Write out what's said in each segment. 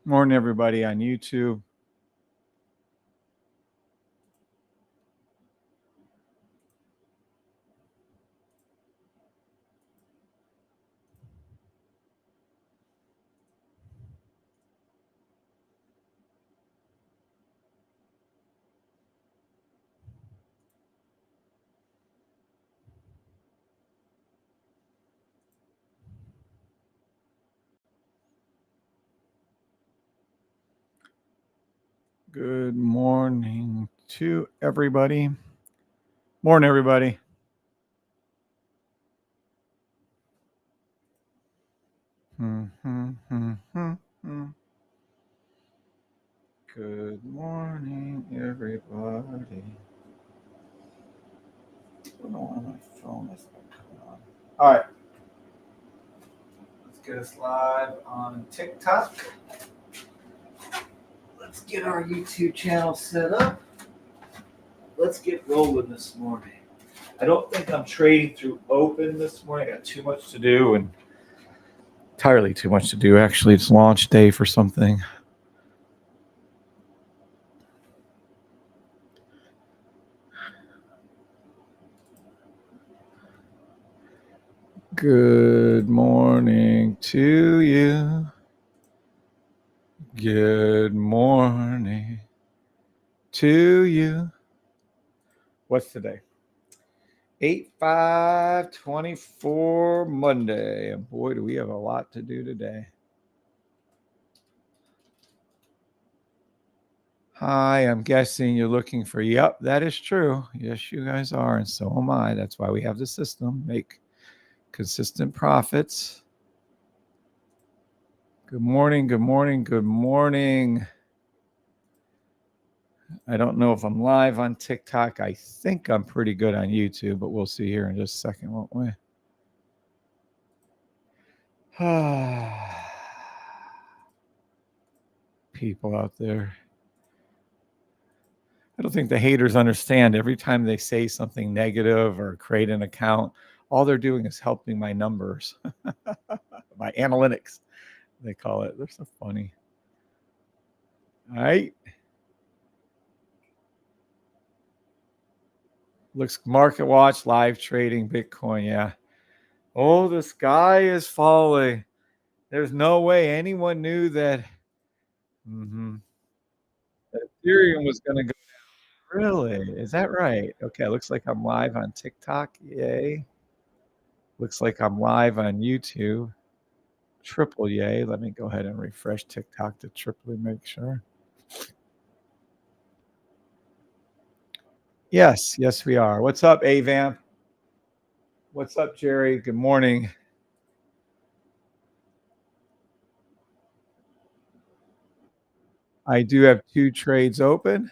Morning, everybody on YouTube. Good morning to everybody. Morning, everybody. Good morning, everybody. I don't know why my phone is not coming on. All right. Let's get us live on TikTok. Let's get our YouTube channel set up. Let's get rolling this morning. I don't think I'm trading through open this morning. I got too much to do and entirely too much to do. Actually, it's launch day for something. Good morning to you. Good morning to you. What's today? 8-5-24 Monday. And boy, do we have a lot to do today. Hi, I'm guessing you're looking for, yep, that is true. Yes, you guys are, and so am I. That's why we have the system, make consistent profits. Good morning, good morning, good morning. I don't know if I'm live on TikTok. I think I'm pretty good on YouTube, but we'll see here in just a second, won't we? People out there. I don't think the haters understand. Every time they say something negative or create an account, all they're doing is helping my numbers, my analytics, they call it. They're so funny. All right. Looks market watch, live trading, Bitcoin. Yeah. Oh, the sky is falling. There's no way anyone knew that. That Ethereum was going to go down. Really? Is that right? Okay. Looks like I'm live on TikTok. Yay. Looks like I'm live on YouTube. Triple yay. Let me go ahead and refresh TikTok to triply make sure. Yes, we are. What's up, Avamp? What's up, Jerry? Good morning. I do have 2 trades open.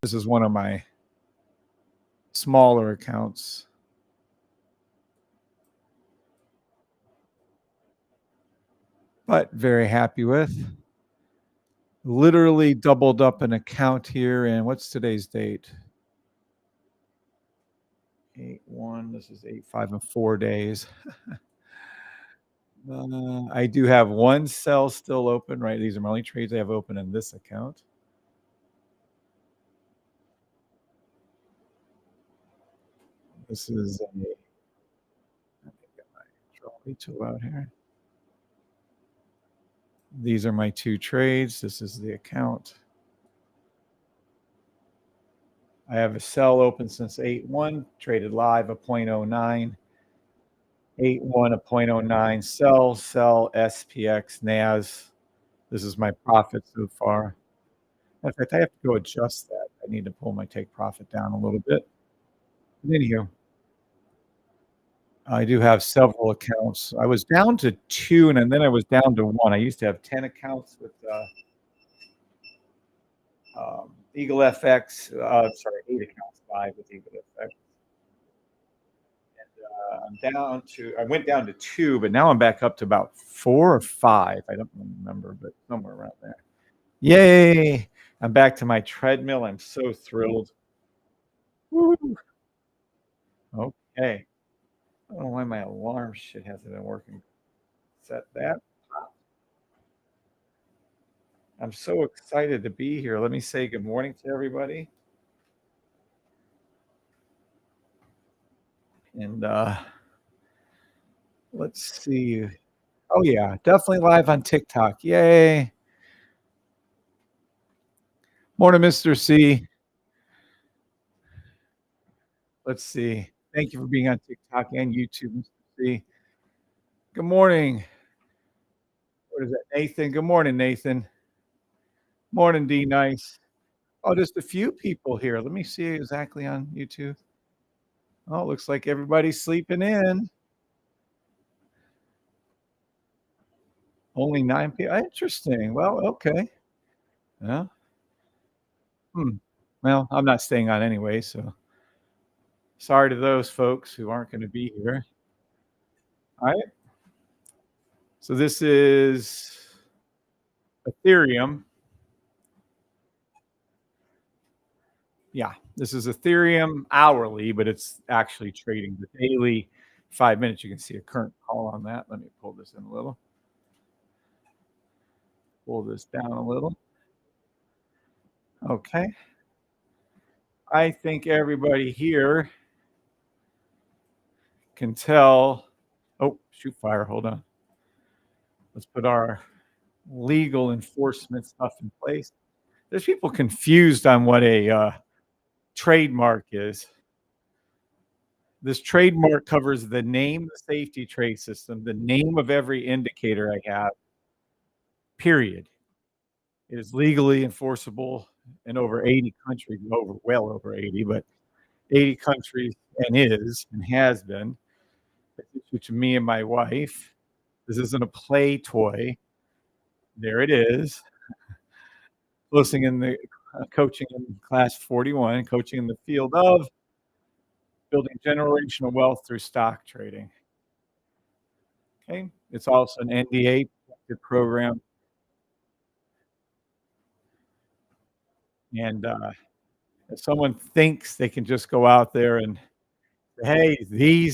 This is one of my smaller accounts. But very happy with. Literally doubled up an account here. And what's today's date? 8-1. This is 8-5 in 4 days. I do have 1 cell still open, right? These are my only trades I have open in this account. This is let me get my trolley tool out here. These are my 2 trades. This is the account. I have a sell open since 8-1, traded live a 0.09, 8-1 a 0.09, sell, SPX, NAS. This is my profit so far. In fact, I have to go adjust that. I need to pull my take profit down a little bit. But anyhow, I do have several accounts. I was down to 2, and then I was down to 1. I used to have 10 accounts with Eagle FX. Sorry, 8 accounts, 5 with Eagle FX. And I went down to 2, but now I'm back up to about 4 or 5. I don't remember, but somewhere around there. Yay! I'm back to my treadmill. I'm so thrilled. Woo! Okay. I don't know why my alarm shit hasn't been working. Set that. I'm so excited to be here. Let me say good morning to everybody. And let's see. Oh, yeah, definitely live on TikTok. Yay. Morning, Mr. C. Let's see. Thank you for being on TikTok and YouTube, Mr. C. Good morning. What is that, Nathan? Good morning, Nathan. Morning, D Nice. Oh, just a few people here. Let me see exactly on YouTube. Oh, looks like everybody's sleeping in. Only 9 people. Interesting. Well, okay. Yeah. Hmm. Well, I'm not staying on anyway, so sorry to those folks who aren't gonna be here. Alright. So this is Ethereum. Yeah, this is Ethereum hourly, but it's actually trading the daily 5 minutes. You can see a current call on that. Let me pull this in a little. Pull this down a little. Okay. I think everybody here can tell. Oh, shoot fire. Hold on. Let's put our legal enforcement stuff in place. There's people confused on what a trademark is. This trademark covers the name, the safety trade system, the name of every indicator I have, period. It is legally enforceable in over 80 countries, well over 80, but 80 countries, and is and has been. It's issued to me and my wife. This isn't a play toy. There it is. Listening in the coaching in class 41, coaching in the field of building generational wealth through stock trading. Okay. It's also an NDA protected program. And if someone thinks they can just go out there and hey, you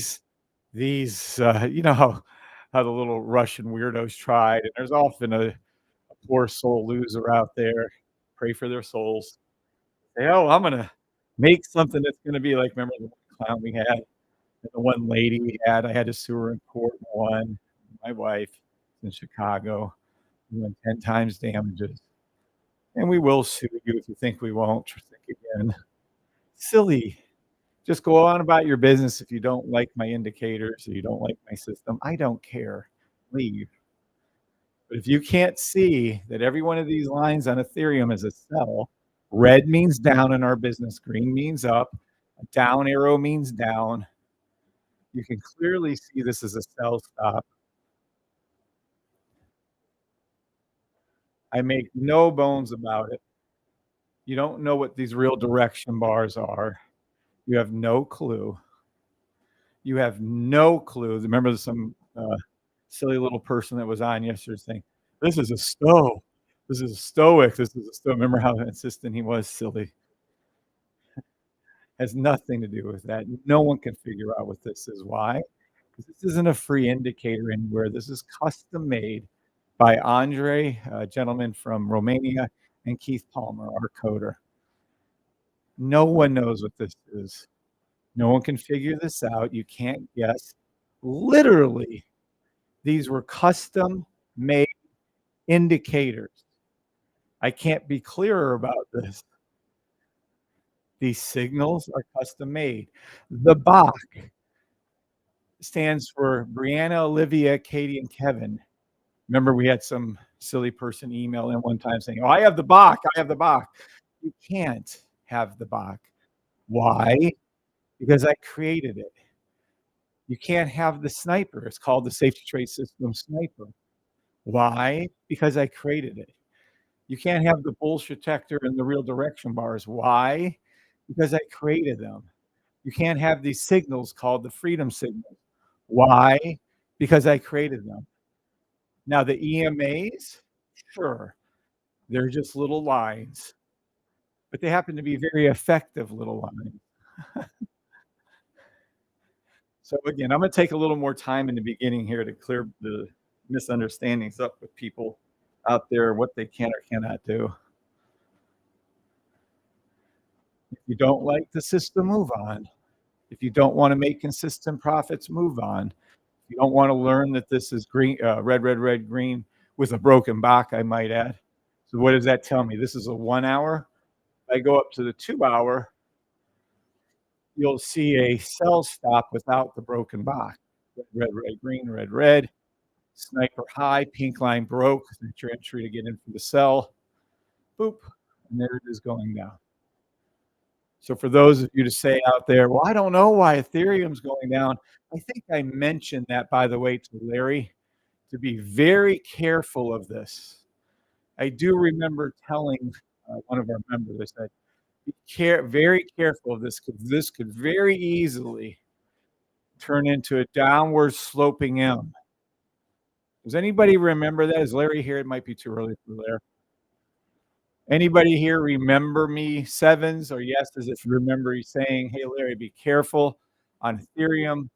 know how the little Russian weirdos tried, and there's often a poor soul loser out there. Pray for their souls. Say, oh, I'm gonna make something that's gonna be like, remember the one clown we had, and the one lady we had. I had to sue her in court and won. My wife in Chicago. We won 10 times damages. And we will sue you if you think we won't. Think again. Silly. Just go on about your business if you don't like my indicators or you don't like my system. I don't care. Leave. But if you can't see that every one of these lines on Ethereum is a sell, red means down in our business, green means up, a down arrow means down. You can clearly see this is a sell stop. I make no bones about it. You don't know what these real direction bars are. You have no clue. You have no clue. Remember some silly little person that was on yesterday saying, "This is a stoic. This is a stoic. This is a stoic." Remember how insistent he was? Silly. Has nothing to do with that. No one can figure out what this is. Why? Because this isn't a free indicator anywhere. This is custom made by Andre, a gentleman from Romania, and Keith Palmer, our coder. No one knows what this is. No one can figure this out. You can't guess. Literally, these were custom made indicators. I can't be clearer about this. These signals are custom made. The BOC stands for Brianna, Olivia, Katie, and Kevin. Remember, we had some silly person email in one time saying, "Oh, I have the BOC. I have the BOC." You can't have the BOC. Why? Because I created it. You can't have the sniper. It's called the safety trade system sniper. Why? Because I created it. You can't have the bullshit detector and the real direction bars. Why? Because I created them. You can't have these signals called the freedom signals. Why? Because I created them. Now, the EMAs, sure, they're just little lines, but they happen to be very effective little lines. So, again, I'm going to take a little more time in the beginning here to clear the misunderstandings up with people. out there what they can or cannot do. If you don't like the system, move on. If you don't wanna make consistent profits, move on. If you don't wanna learn that this is green, red, red, red, green with a broken back, I might add. So what does that tell me? This is a 1 hour. I go up to the 2 hour, you'll see a sell stop without the broken back. Red, red, red, green, red, red. Sniper high, pink line broke. That's your entry to get in for the sell. Boop, and there it is going down. So for those of you to say out there, "Well, I don't know why Ethereum's going down," I think I mentioned that, by the way, to Larry, to be very careful of this. I do remember telling, one of our members, I said, very careful of this because this could very easily turn into a downward sloping M." Does anybody remember that? Is Larry here? It might be too early for Larry. Anybody here remember me sevens or yeses if you remember you saying, "Hey, Larry, be careful on Ethereum."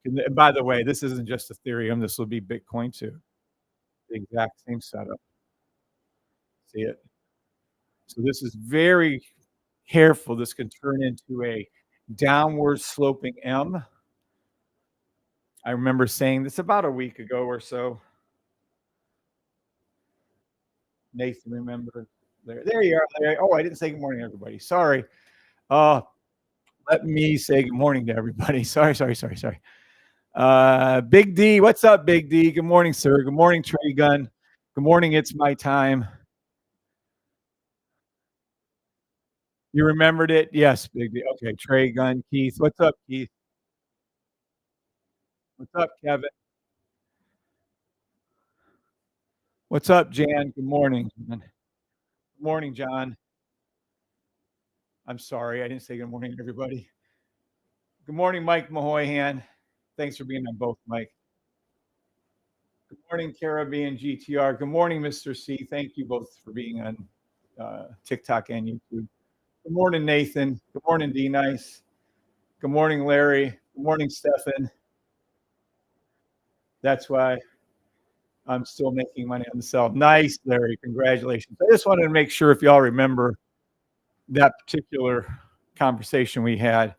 And by the way, this isn't just Ethereum, this will be Bitcoin too. The exact same setup. See it? So this is very careful. This can turn into a downward sloping M. I remember saying this about a week ago or so. Nathan, remember? There you are, Larry. Oh, I didn't say good morning, everybody. Sorry. Uh, Let me say good morning to everybody. Sorry. Big D, what's up, Big D? Good morning, sir. Good morning, Trey Gun. Good morning, it's my time. You remembered it? Yes, Big D. Okay, Trey Gun, Keith. What's up, Keith? What's up, Kevin? What's up, Jan? Good morning. Good morning, John. I'm sorry, I didn't say good morning, everybody. Good morning, Mike Mahoyhan. Thanks for being on both, Mike. Good morning, Caribbean GTR. Good morning, Mr. C. Thank you both for being on TikTok and YouTube. Good morning, Nathan. Good morning, D Nice. Good morning, Larry. Good morning, Stefan. That's why I'm still making money on the sell. Nice, Larry. Congratulations. I just wanted to make sure if y'all remember that particular conversation we had.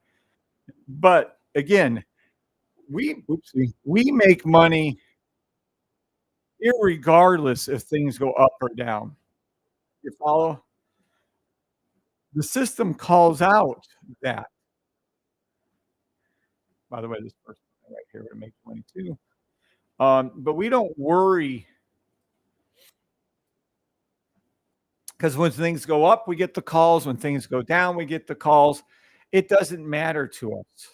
But again, we make money irregardless if things go up or down. You follow? The system calls out that. By the way, this person right here would make money too. But we don't worry because when things go up, we get the calls. When things go down, we get the calls. It doesn't matter to us.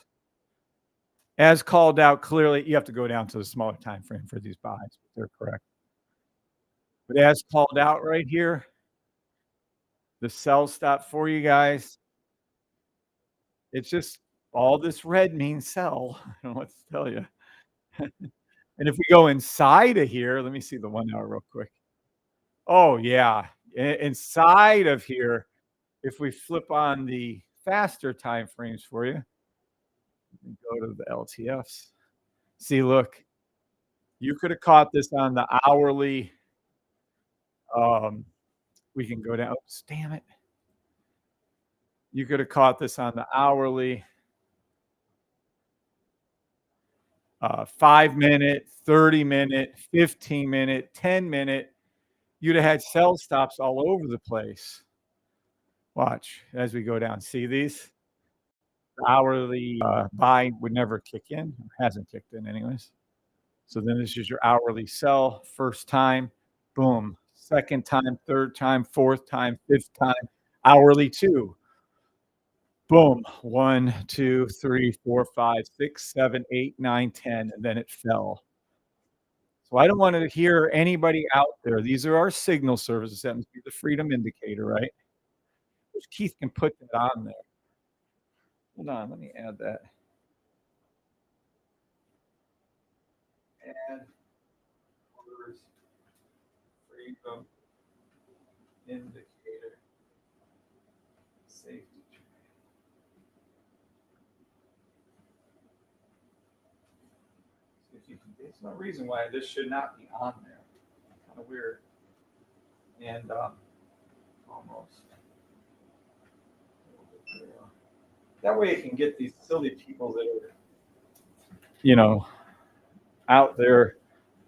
As called out clearly, you have to go down to the smaller time frame for these buys. They're correct. But as called out right here, the sell stop for you guys, it's just all this red means sell. I don't know what to tell you. And if we go inside of here, let me see the 1 hour real quick. Oh, yeah. Inside of here, if we flip on the faster time frames for you, and go to the LTFs. See, look, you could have caught this on the hourly. We can go down. Oops, damn it. You could have caught this on the hourly, 5 minute, 30 minute, 15 minute, 10 minute. You'd have had sell stops all over the place. Watch as we go down. See these? The hourly buy would never kick in. Hasn't kicked in, anyways. So then this is your hourly sell. First time, boom. Second time, third time, fourth time, fifth time, hourly two. Boom. 1, 2, 3, 4, 5, 6, 7, 8, 9, 10, and then it fell. So I don't want to hear anybody out there. These are our signal services. That must be the freedom indicator, right? Which Keith can put that on there. Hold on, let me add that. Add orders, freedom indicator, safety. There's no reason why this should not be on there. Kind of weird. and almost. That way, you can get these silly people that are, you know, out there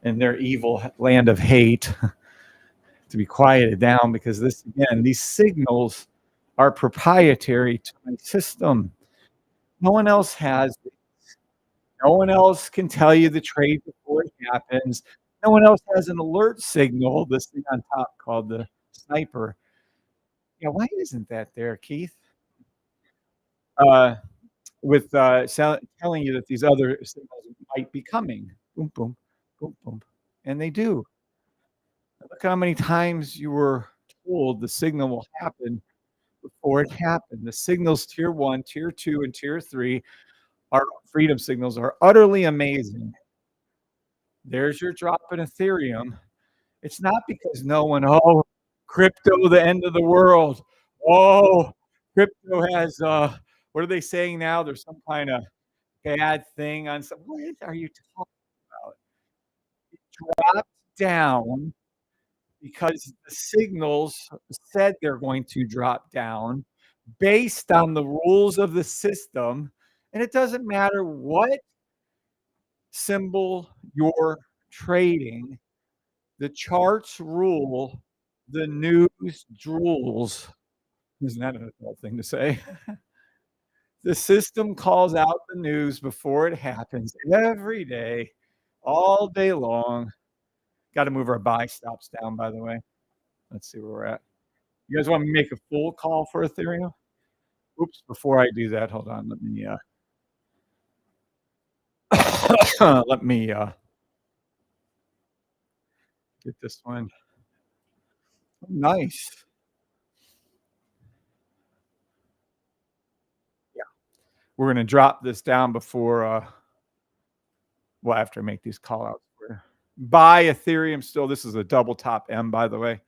in their evil land of hate to be quieted down, because this, again, these signals are proprietary to my system. No one else has. No one else can tell you the trade before it happens. No one else has an alert signal, this thing on top called the sniper. Yeah, why isn't that there, Keith? Uh, with telling you that these other signals might be coming. Boom, boom, boom, boom. And they do. Look how many times you were told the signal will happen before it happened. The signals tier 1, tier 2, and tier 3 are freedom signals, are utterly amazing. There's your drop in Ethereum. It's not because no one, oh, crypto, the end of the world. Oh, crypto has, what are they saying now? There's some kind of bad thing on some. What are you talking about? It dropped down because the signals said they're going to drop down based on the rules of the system. And it doesn't matter what symbol you're trading, the charts rule, the news drools. Isn't that an adult thing to say? The system calls out the news before it happens every day, all day long. Got to move our buy stops down, by the way. Let's see where we're at. You guys want me to make a full call for Ethereum? Oops, before I do that, hold on. Let me let me get this one. Nice. Yeah. We're gonna drop this down before well, after I make these call outs for buy Ethereum still. This is a double top M, by the way.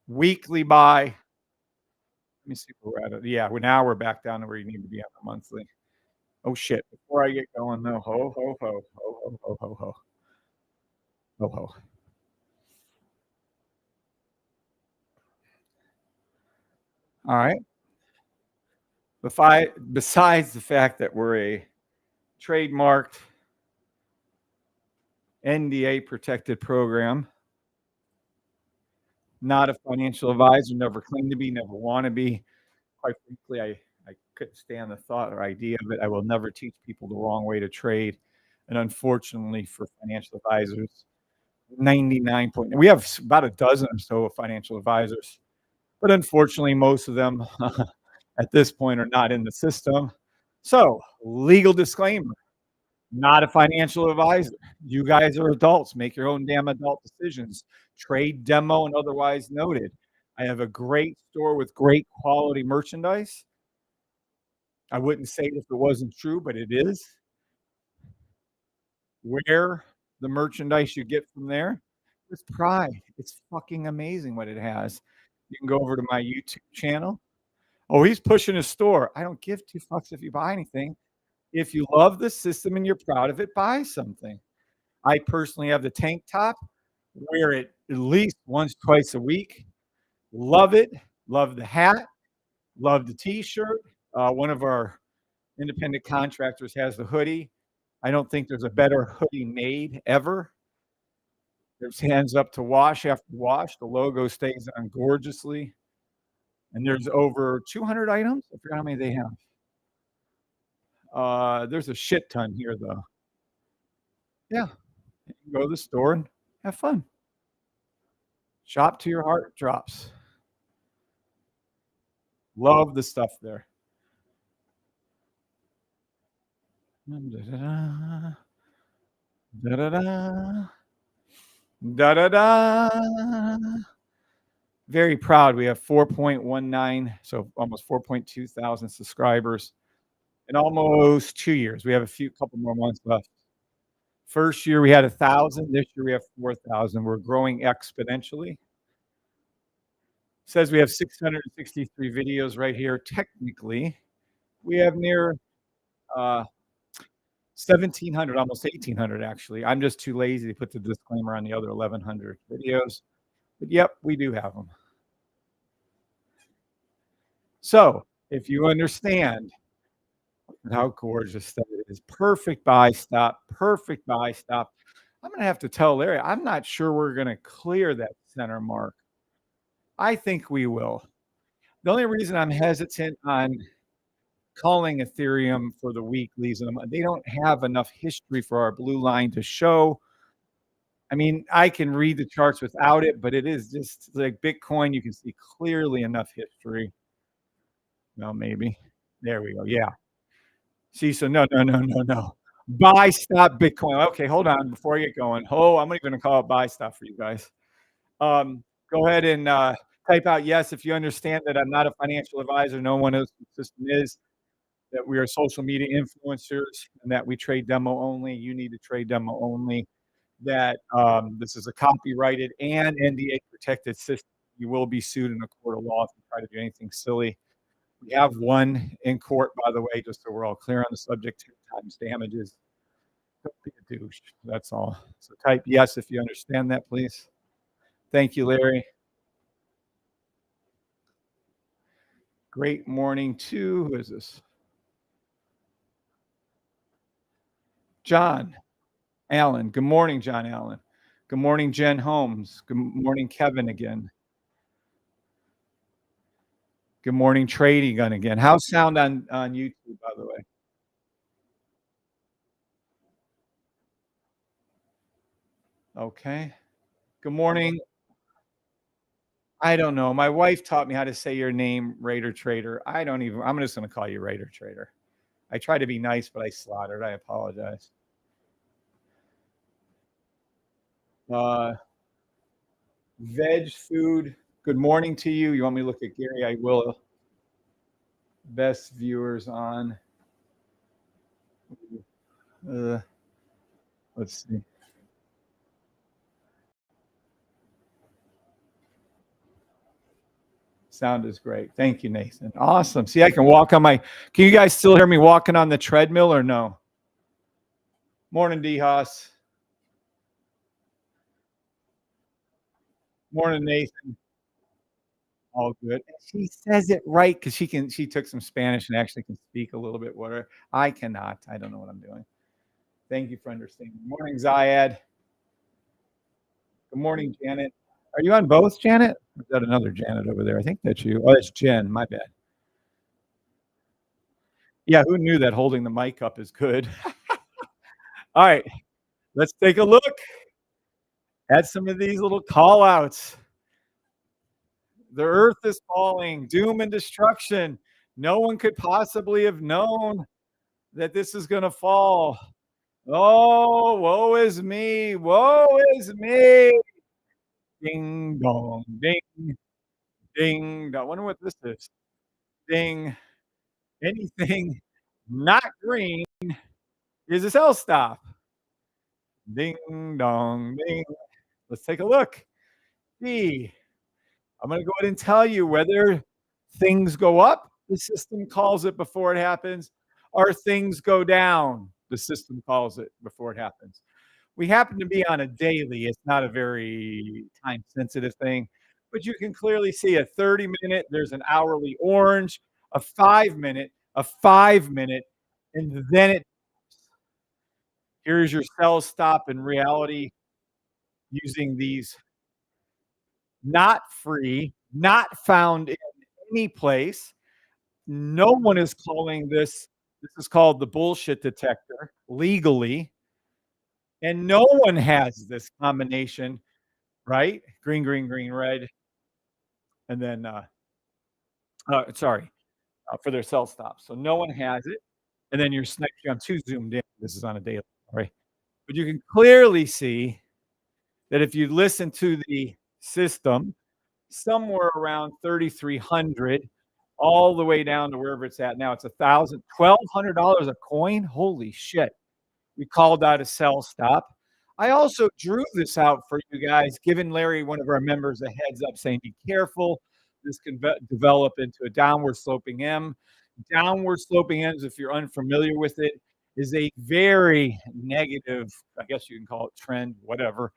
Weekly buy. Let me see where we're at. Yeah, now we're back down to where you need to be on the monthly. Oh shit. Before I get going though, ho ho ho ho ho ho ho ho. Ho ho. All right. Besides the fact that we're a trademarked NDA protected program, not a financial advisor, never claimed to be, never want to be. Quite frankly, I couldn't stand the thought or idea of it. I will never teach people the wrong way to trade. And unfortunately for financial advisors, 99 point, we have about a dozen or so of financial advisors, but unfortunately, most of them at this point are not in the system. So, legal disclaimer, not a financial advisor. You guys are adults. Make your own damn adult decisions. Trade demo and otherwise noted. I have a great store with great quality merchandise. I wouldn't say it if it wasn't true, but it is. Where the merchandise you get from there is pride. It's fucking amazing what it has. You can go over to my YouTube channel. Oh, he's pushing his store. I don't give two fucks if you buy anything. If you love the system and you're proud of it, buy something. I personally have the tank top, wear it at least once, twice a week. Love it. Love the hat. Love the t-shirt. One of our independent contractors has the hoodie. I don't think there's a better hoodie made ever. There's hands up to wash after wash. The logo stays on gorgeously. And there's over 200 items. I forgot how many they have. There's a shit ton here, though. Yeah. You can go to the store and have fun. Shop to your heart drops. Love the stuff there. Da-da-da. Da-da-da. Da-da-da. Very proud. We have 4.19, so almost 4.2 thousand subscribers in almost 2 years. We have couple more months left. First year we had 1,000. This year we have 4,000. We're growing exponentially. Says we have 663 videos right here. Technically, we have near 1,700, almost 1,800 actually. I'm just too lazy to put the disclaimer on the other 1,100 videos. But yep, we do have them. So if you understand how gorgeous that is, perfect buy stop, perfect buy stop. I'm gonna have to tell Larry, I'm not sure we're gonna clear that center mark. I think we will. The only reason I'm hesitant on calling Ethereum for the weeklies, and they don't have enough history for our blue line to show. I mean, I can read the charts without it, but it is just like Bitcoin, you can see clearly enough history. No, maybe. There we go. Yeah. See, so no, no, no, no, no. Buy stop Bitcoin. Okay, hold on before I get going. Oh, I'm even gonna call it buy stop for you guys. Go ahead and type out yes if you understand that I'm not a financial advisor. No one else in the system is. That we are social media influencers and that we trade demo only. You need to trade demo only. That this is a copyrighted and NDA protected system. You will be sued in a court of law if you try to do anything silly. We have one in court, by the way, just so we're all clear on the subject. 10 times damages. Don't be a douche. That's all. So type yes if you understand that, please. Thank you, Larry. Great morning to who is this? John Allen. Good morning, John Allen. Good morning, Jen Holmes. Good morning, Kevin again. Good morning, Trading Gun again. How's sound on YouTube, by the way? Okay. Good morning. I don't know. My wife taught me how to say your name, Raider Trader. I don't even. I'm just going to call you Raider Trader. I try to be nice, but I slaughtered. I apologize. Uh, Veg food. Good morning to you. You want me to look at Gary? I will. Best viewers on. Uh, let's see. Sound is great. Thank you, Nathan. Awesome. See, I can walk on my. Can you guys still hear me walking on the treadmill or no? Morning, D Haas. Morning, Nathan. All good. She says it right because she can. She took some Spanish and actually can speak a little bit. What I cannot. I don't know what I'm doing. Thank you for understanding. Morning, Zayad. Good morning, Janet. Are you on both, Janet? Or is that another Janet over there? I think that's you. Oh, that's Jen. My bad. Yeah, who knew that holding the mic up is good? All right, let's take a look at some of these little call outs. The earth is falling, doom and destruction. No one could possibly have known that this is going to fall. Oh, woe is me. Woe is me. Ding dong, ding, ding. I wonder what this is. Ding. Anything not green is a sell stop. Ding dong, ding. Let's take a look. See. I'm going to go ahead and tell you whether things go up, the system calls it before it happens, or things go down, the system calls it before it happens. We happen to be on a daily. It's not a very time sensitive thing, but you can clearly see a 30-minute, there's an hourly orange, a 5-minute, a 5-minute, and then here's your sell stop in reality using these not free, not found in any place. No one is calling this. This is called the bullshit detector legally. And no one has this combination, right? Green, green, green, red. And then, sorry, for their sell stop. So no one has it. And then you're sniping. I'm too zoomed in. This is on a daily, right? But you can clearly see that if you listen to the system, somewhere around 3,300 all the way down to wherever it's at now. It's $1,200 a coin. Holy shit. We called out a sell stop. I also drew this out for you guys, giving Larry, one of our members, a heads up saying, be careful. This can develop into a downward sloping M. Downward sloping M's, if you're unfamiliar with it, is a very negative, I guess you can call it trend, whatever.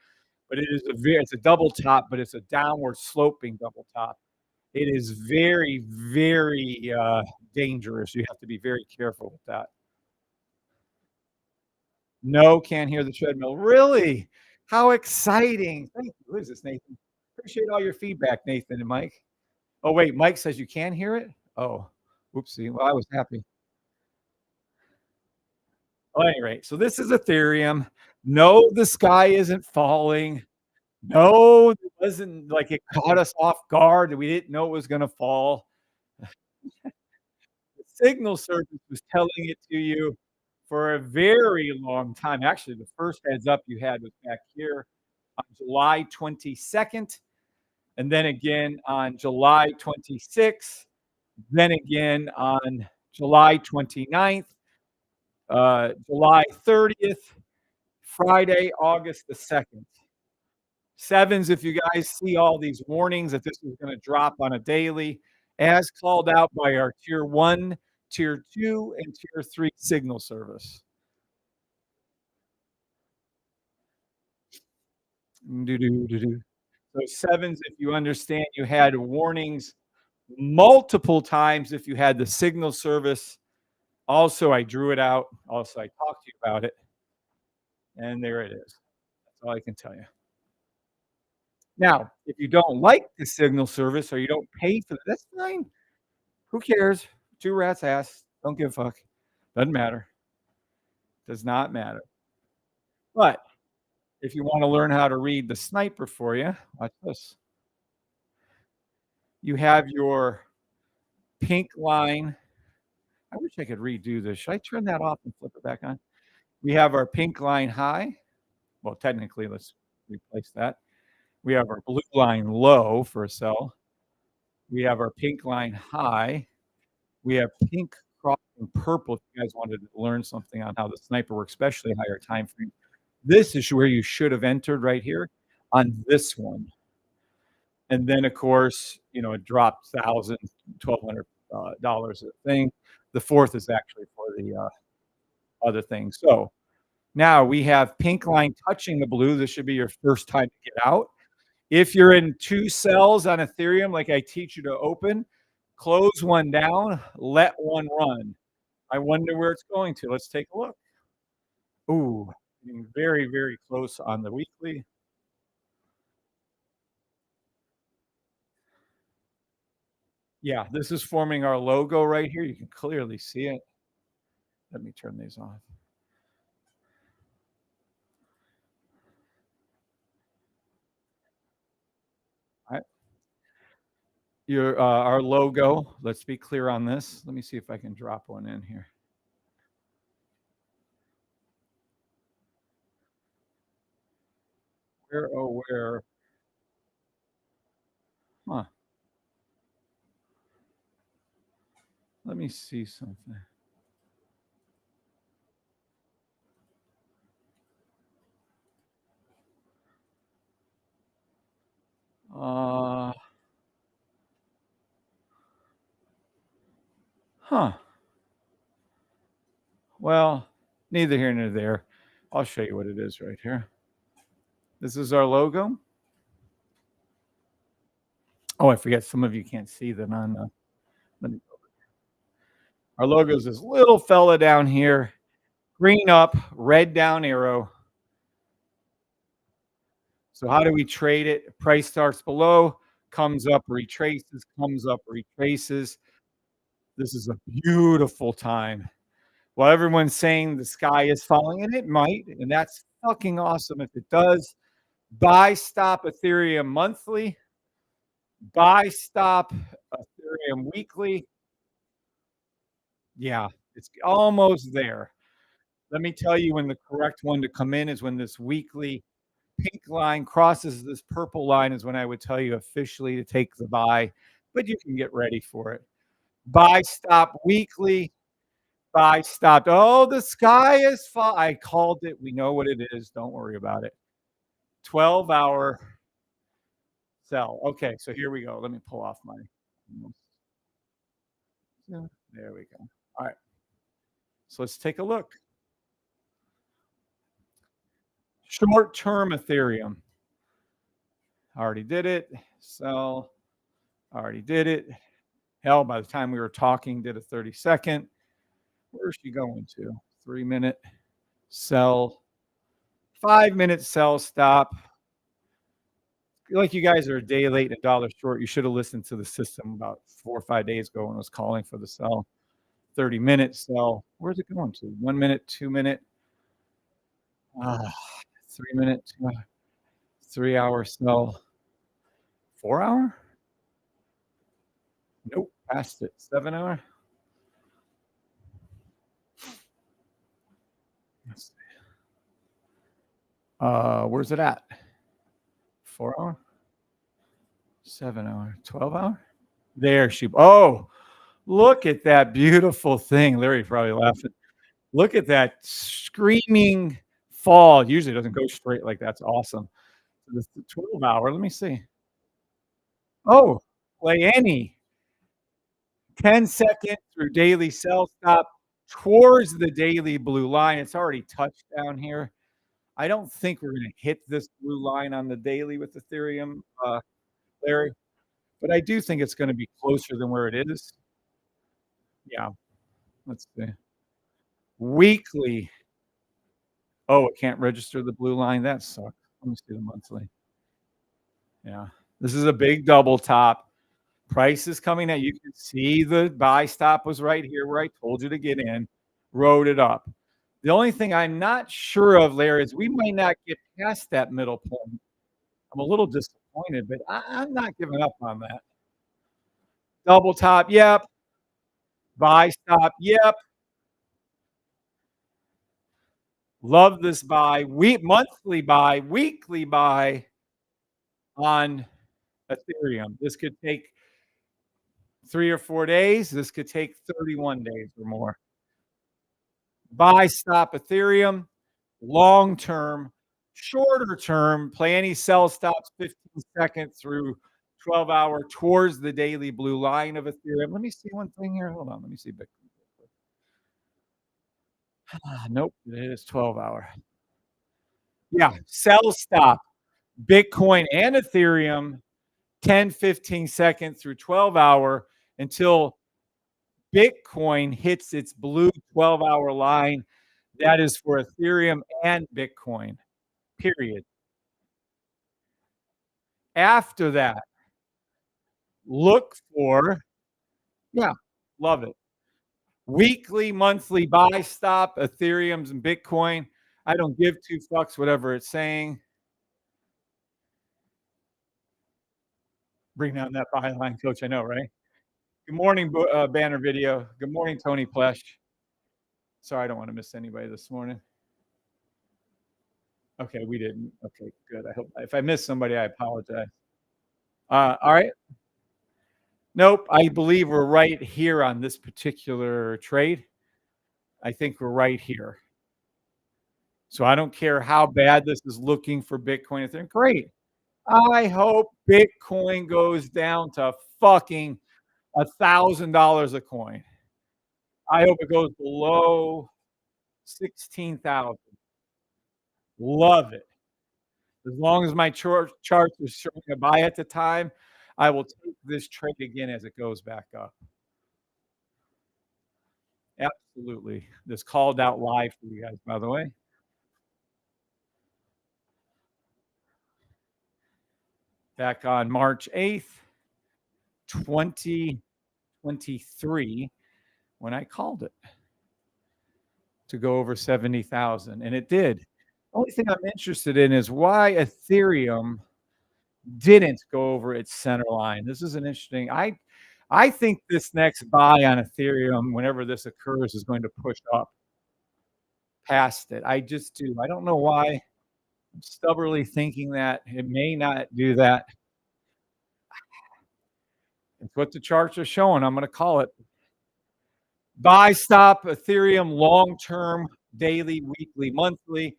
but it's a double top, but it's a downward sloping double top. It is very, very, dangerous. You have to be very careful with that. No, can't hear the treadmill. Really? How exciting. Thank you. Who is this, Nathan? Appreciate all your feedback, Nathan and Mike. Oh, wait, Mike says you can hear it? Oh, whoopsie. Well, I was happy. Well, at any rate, so this is Ethereum. No, the sky isn't falling. No, it wasn't like it caught us off guard that we didn't know it was gonna fall. The signal service was telling it to you for a very long time. Actually, the first heads up you had was back here on July 22nd, and then again on July 26th, then again on July 29th, July 30th, Friday, August the 2nd. Sevens, if you guys see all these warnings that this is gonna drop on a daily, as called out by our tier 1, tier 2, and tier 3 signal service. Doo-doo-doo-doo. So sevens, if you understand, you had warnings multiple times if you had the signal service. Also, I drew it out. Also, I talked to you about it, and there it is. That's all I can tell you. Now, if you don't like the signal service or you don't pay for it, that's fine. Who cares? 2 rats ass. Don't give a fuck. Doesn't matter. Does not matter. But if you wanna learn how to read the sniper for you, watch this. You have your pink line. I wish I could redo this. Should I turn that off and flip it back on? We have our pink line high. Well, technically, let's replace that. We have our blue line low for a sell. We have our pink line high. We have pink crossing purple if you guys wanted to learn something on how the sniper works, especially higher time frame. This is where you should have entered right here on this one. And then, of course, it dropped 1,000, $1,200 dollars a thing. The fourth is actually for the other thing. So now we have pink line touching the blue. This should be your first time to get out. If you're in 2 cells on Ethereum, like I teach you to open, close one down, let one run. I wonder where it's going to. Let's take a look. Ooh, getting very, very close on the weekly. Yeah, this is forming our logo right here. You can clearly see it. Let me turn these off. All right. Our logo. Let's be clear on this. Let me see if I can drop one in here. Where, oh, where? Huh. Let me see something. Uh, huh. Well, neither here nor there. I'll show you what it is right here. This is our logo. Oh, I forget. Some of you can't see that on. Let me, our logo is this little fella down here, green up, red down arrow. So how do we trade it? Price starts below, comes up, retraces, comes up, retraces. This is a beautiful time. Well, everyone's saying the sky is falling, and it might, and that's fucking awesome if it does. Buy stop Ethereum monthly, buy stop Ethereum weekly. Yeah, it's almost there. Let me tell you when the correct one to come in is when this weekly pink line crosses this purple line is when I would tell you officially to take the buy, but you can get ready for it. Buy stop weekly, buy stop. Oh, the sky is fall. I called it. We know what it is. Don't worry about it. 12-hour sell. Okay, so here we go. Let me pull off my. There we go. All right. So let's take a look. Short term Ethereum. Already did it. Sell. Already did it. Hell, by the time we were talking, did a 30-second. Where's she going to? 3-minute sell. 5-minute sell stop. Like you guys are a day late and a dollar short. You should have listened to the system about 4 or 5 days ago when it was calling for the sell. 30-minute sell. Where's it going to? 1 minute, 2-minute, 3-minute, 3-hour sell. 4-hour? Nope, passed it. 7-hour. Let's see. Where's it at? 4-hour? 7-hour? 12-hour? There she. Oh, look at that beautiful thing. Larry probably laughing. Look at that screaming fall. Usually it doesn't go straight like that's awesome. This 12-hour. Let me see. Oh, play any 10-second through daily sell stop towards the daily blue line. It's already touched down here. I don't think we're going to hit this blue line on the daily with Ethereum, Larry, but I do think it's going to be closer than where it is. Yeah, let's see. Weekly. Oh, it can't register the blue line. That sucks. Let me see the monthly. Yeah, this is a big double top. Price is coming out. You can see the buy stop was right here where I told you to get in. Rode it up. The only thing I'm not sure of, Larry, is we might not get past that middle point. I'm a little disappointed, but I'm not giving up on that. Double top, yep. Buy stop, yep. Love this buy. Monthly buy, weekly buy on Ethereum. This could take 3 or 4 days. This could take 31 days or more. Buy stop Ethereum, long term, shorter term, play any sell stops 15 seconds through 12-hour towards the daily blue line of Ethereum. Let me see one thing here. Hold on. Let me see Bitcoin. Nope, it is 12-hour. Yeah, sell stop Bitcoin and Ethereum 10, 15 seconds through 12-hour until Bitcoin hits its blue 12-hour line. That is for Ethereum and Bitcoin, period. After that, look for, yeah, love it. Weekly, monthly buy stop, Ethereum's and Bitcoin. I don't give two fucks, whatever it's saying. Bring down that buy line, coach. I know, right? Good morning, banner video. Good morning, Tony Plesh. Sorry, I don't want to miss anybody this morning. Okay, we didn't. Okay, good. I hope if I missed somebody, I apologize. All right. Nope, I believe we're right here on this particular trade. I think we're right here. So I don't care how bad this is looking for Bitcoin. Ethereum. Great. I hope Bitcoin goes down to fucking $1,000 a coin. I hope it goes below 16,000. Love it. As long as my charts are showing a buy at the time, I will take this trade again as it goes back up. Absolutely. This called out live for you guys, by the way. Back on March 8th, 2023, when I called it to go over 70,000, and it did. The only thing I'm interested in is why Ethereum didn't go over its center line. This is an interesting. I think this next buy on Ethereum, whenever this occurs, is going to push up past it. I just do. I don't know why. I'm stubbornly thinking that it may not do that. It's what the charts are showing. I'm going to call it. Buy stop Ethereum long-term, daily, weekly, monthly,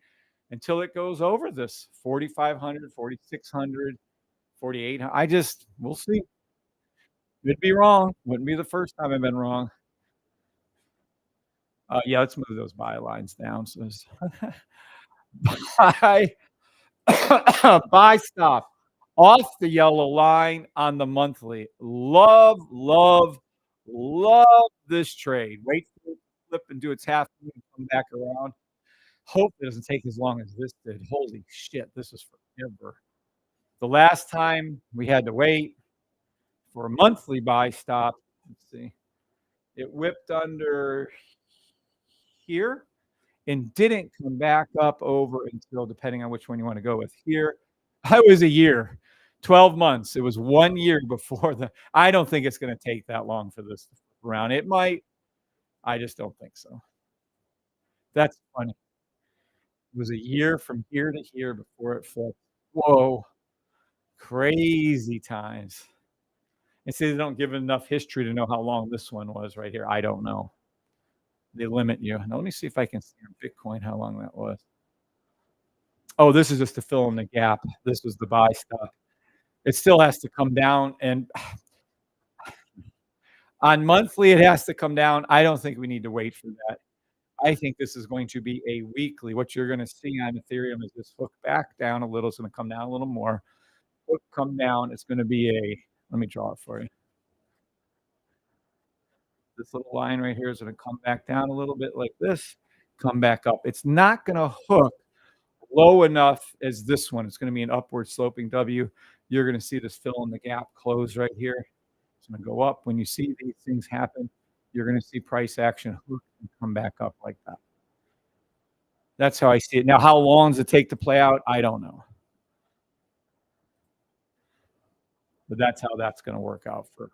until it goes over this 4,500, 4,600, 4,800. We'll see. Could be wrong. Wouldn't be the first time I've been wrong. Yeah, let's move those buy lines down. So buy, buy stop off the yellow line on the monthly. Love, love, love this trade. Wait for it to flip and do its half and come back around. Hope it doesn't take as long as this did. Holy shit, this is forever. The last time we had to wait for a monthly buy stop, let's see, it whipped under here and didn't come back up over until, depending on which one you want to go with here, I was a year, 12 months. It was 1 year before I don't think it's going to take that long for this to flip around. It might. I just don't think so. That's funny. It was a year from here to here before it flipped. Whoa. Crazy times. And see, they don't give enough history to know how long this one was right here. I don't know. They limit you. Now, let me see if I can see on Bitcoin how long that was. Oh, this is just to fill in the gap. This was the buy stop. It still has to come down. And on monthly, it has to come down. I don't think we need to wait for that. I think this is going to be a weekly. What you're going to see on Ethereum is this hook back down a little. It's going to come down a little more. Hook come down. It's going to be let me draw it for you. This little line right here is going to come back down a little bit like this, come back up. It's not going to hook low enough as this one. It's going to be an upward sloping W. You're going to see this fill in the gap close right here. It's going to go up. When you see these things happen, you're going to see price action hook and come back up like that. That's how I see it. Now, how long does it take to play out? I don't know. But that's how that's going to work out for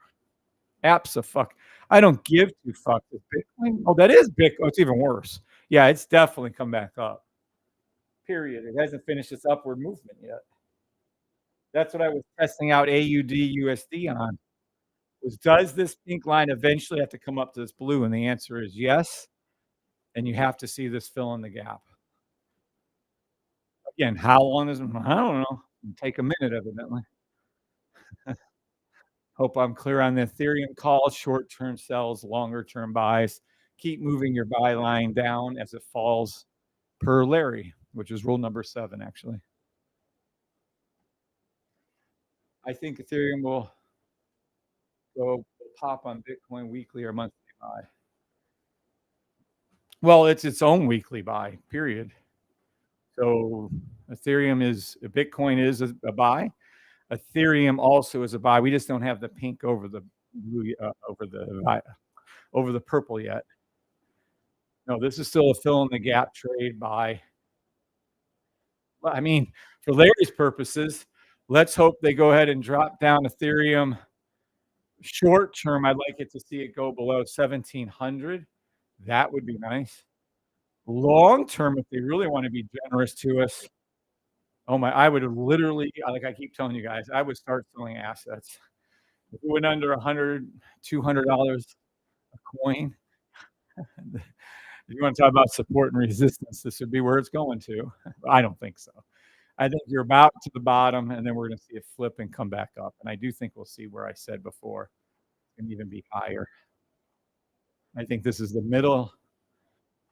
fuck. I don't give two fucks with Bitcoin. Oh, that is Bitcoin. Oh, it's even worse. Yeah, it's definitely come back up. Period. It hasn't finished its upward movement yet. That's what I was testing out AUD USD on. Does this pink line eventually have to come up to this blue? And the answer is yes. And you have to see this fill in the gap. Again, how long is it? I don't know. It'll take a minute, evidently. Hope I'm clear on the Ethereum call. Short-term sells, longer-term buys. Keep moving your buy line down as it falls per Larry, which is rule number 7, actually. I think Ethereum will go pop on Bitcoin weekly or monthly buy. Well, it's its own weekly buy, period. So Bitcoin is a buy. Ethereum also is a buy. We just don't have the pink over the blue, over the purple yet. No, this is still a fill in the gap trade buy. I mean, for Larry's purposes, let's hope they go ahead and drop down Ethereum. Short term, I'd like it to see it go below 1,700. That would be nice. Long term, if they really want to be generous to us, I would literally, like I keep telling you guys, I would start selling assets. If it went under $100, $200 a coin, you want to talk about support and resistance, this would be where it's going to. I don't think so. I think you're about to the bottom, and then we're going to see it flip and come back up. And I do think we'll see where I said before, and even be higher. I think this is the middle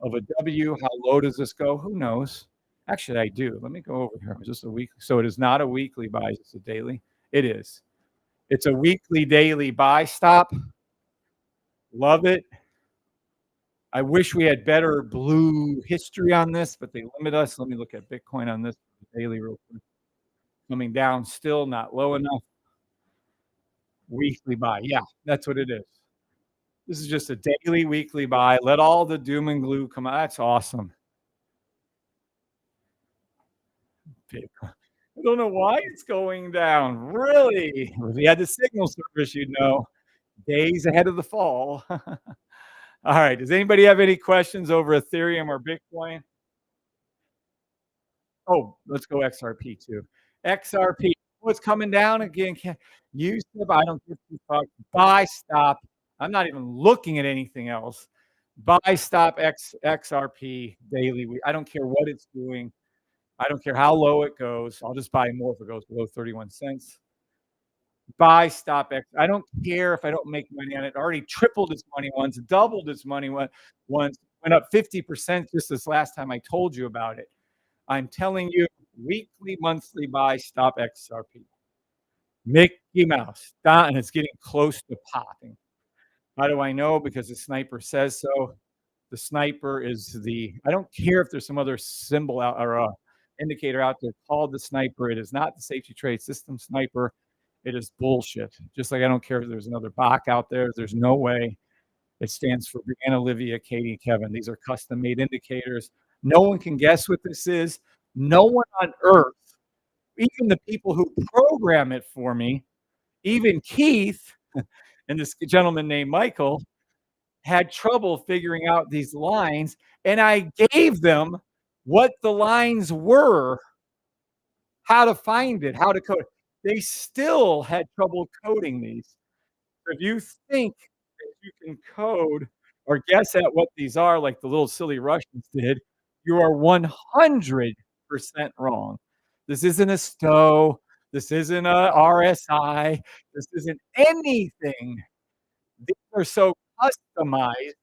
of a W. How low does this go? Who knows? Actually, I do. Let me go over here. Just a week. So it is not a weekly buy. It's a daily. It is. It's a weekly, daily buy stop. Love it. I wish we had better blue history on this, but they limit us. Let me look at Bitcoin on this daily real quick. Coming down, still not low enough. Weekly buy. Yeah, that's what it is. This is just a daily, weekly buy. Let all the doom and gloom come out. That's awesome. Bitcoin. I don't know why it's going down. Really? If you had the signal service, you'd know. Days ahead of the fall. All right. Does anybody have any questions over Ethereum or Bitcoin? Oh, let's go XRP too. XRP. What's coming down again? I don't give two fucks. Buy, stop. I'm not even looking at anything else. Buy, stop, XRP daily. I don't care what it's doing. I don't care how low it goes. I'll just buy more if it goes below 31 cents. Buy, stop, X. I don't care if I don't make money on it. Already tripled its money once, doubled its money once, went up 50% just this last time I told you about it. I'm telling you, weekly, monthly buy, stop XRP. Mickey Mouse. And it's getting close to popping. How do I know? Because the sniper says so. The sniper is I don't care if there's some other symbol out or indicator out there called the sniper. It is not the safety trade system sniper. It is bullshit. Just like I don't care if there's another Bach out there. There's no way. It stands for Brianna, Olivia, Katie, Kevin. These are custom made indicators. No one can guess what this is. No one on earth, even the people who program it for me, even Keith and this gentleman named Michael, had trouble figuring out these lines. And I gave them what the lines were, how to find it, how to code it. They still had trouble coding these. If you think that you can code or guess at what these are, like the little silly Russians did, you are 100% wrong. This isn't a STO. This isn't a RSI. This isn't anything. These are so customized.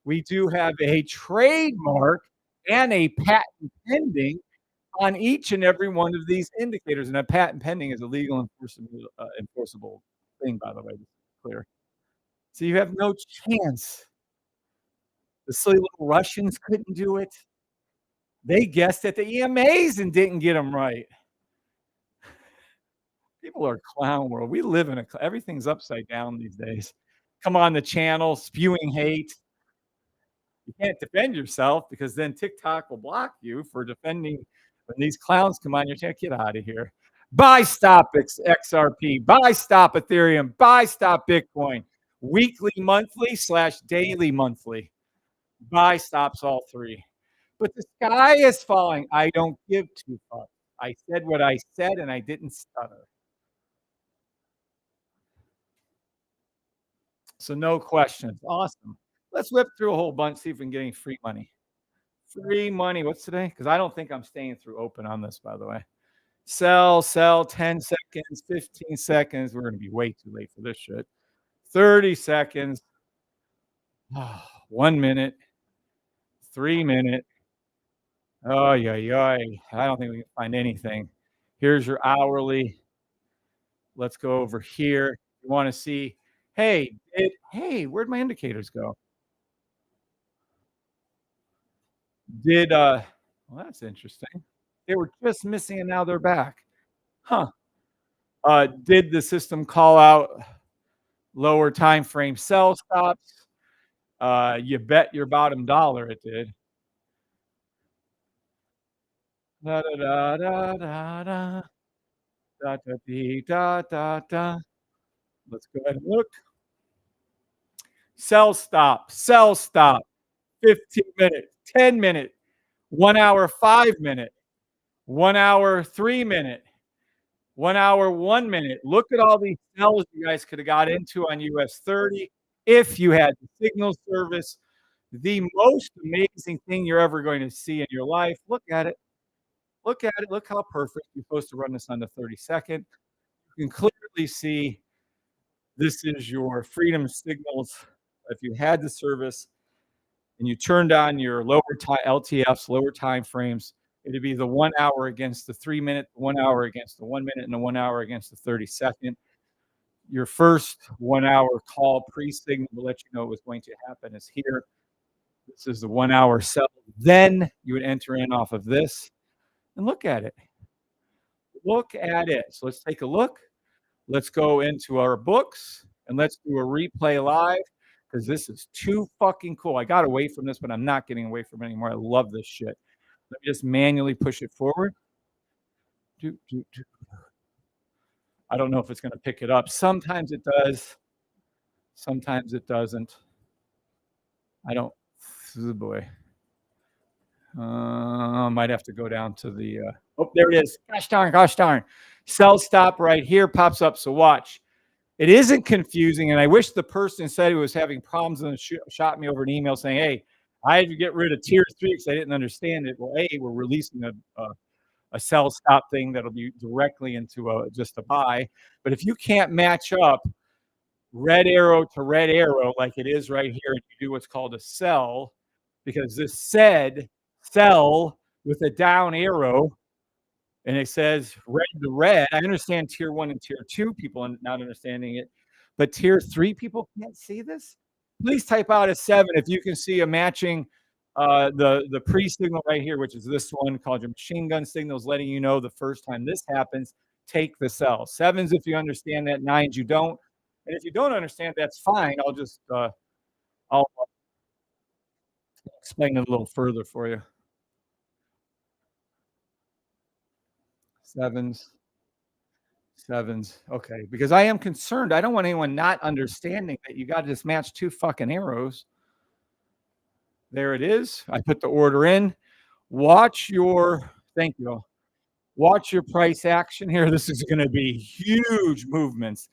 We do have a trademark and a patent pending on each and every one of these indicators. And a patent pending is a legal enforceable thing, by the way, to be clear. So you have no chance. The silly little Russians couldn't do it. They guessed at the EMAs and didn't get them right. People are clown world. We live in everything's upside down these days. Come on the channel spewing hate. You can't defend yourself because then TikTok will block you for defending when these clowns come on your channel. Get out of here. Buy stop XRP. Buy stop Ethereum. Buy stop Bitcoin. Weekly, monthly / daily monthly. Buy stops all three. But the sky is falling. I don't give two fucks. I said what I said and I didn't stutter. So no questions. Awesome. Let's whip through a whole bunch, see if we can get any free money. Free money. What's today? Because I don't think I'm staying through open on this, by the way. Sell, 10 seconds, 15 seconds. We're going to be way too late for this shit. 30 seconds. 1 minute. 3 minute. Oh, yeah. I don't think we can find anything. Here's your hourly. Let's go over here. You want to see, hey, where'd my indicators go? Well, that's interesting. They were just missing and now they're back. Huh. Did the system call out lower time frame sell stops? You bet your bottom dollar it did. Da da da da da da da da da da. Let's go ahead and look. Sell stop. 15 minute, 10 minute, 1 hour, 5 minute, 1 hour, 3 minute, 1 hour, 1 minute. Look at all these sells you guys could have got into on US 30 if you had the signal service. The most amazing thing you're ever going to see in your life. Look at it. Look at it. Look how perfect. You're supposed to run this on the 32nd. You can clearly see this is your freedom signals. If you had the service and you turned on your lower LTFs, lower time frames, it'd be the 1 hour against the 3 minute, 1 hour against the 1 minute, and the 1 hour against the 32nd. Your first 1 hour call pre-signal to let you know it was going to happen is here. This is the 1 hour sell. Then you would enter in off of this and look at it. Look at it. So let's take a look. Let's go into our books and let's do a replay live because this is too fucking cool. I got away from this, but I'm not getting away from it anymore. I love this shit. Let me just manually push it forward. I don't know if it's going to pick it up. Sometimes it does. Sometimes it doesn't. I don't. Oh boy. Might have to go down to the. Oh, there it is. Gosh darn. Sell stop right here pops up. So watch. It isn't confusing, and I wish the person said he was having problems and shot me over an email saying, "Hey, I had to get rid of tier 3 because I didn't understand it." Well, we're releasing a sell stop thing that'll be directly into just a buy. But if you can't match up red arrow to red arrow like it is right here, and you do what's called a sell, because this said sell with a down arrow, and it says red to red. I understand tier 1 and tier 2 people not understanding it, but tier 3 people can't see this? Please type out a 7 if you can see a matching, the pre-signal right here, which is this one called your machine gun signals, letting you know the first time this happens, take the sell. 7s if you understand that, 9s you don't. And if you don't understand, that's fine. I'll just, I'll explain it a little further for you. 7s. 7s. Okay, because I am concerned. I don't want anyone not understanding that you gotta just match 2 fucking arrows. There it is. I put the order in. Watch your thank you. Watch your price action here. This is gonna be huge movements.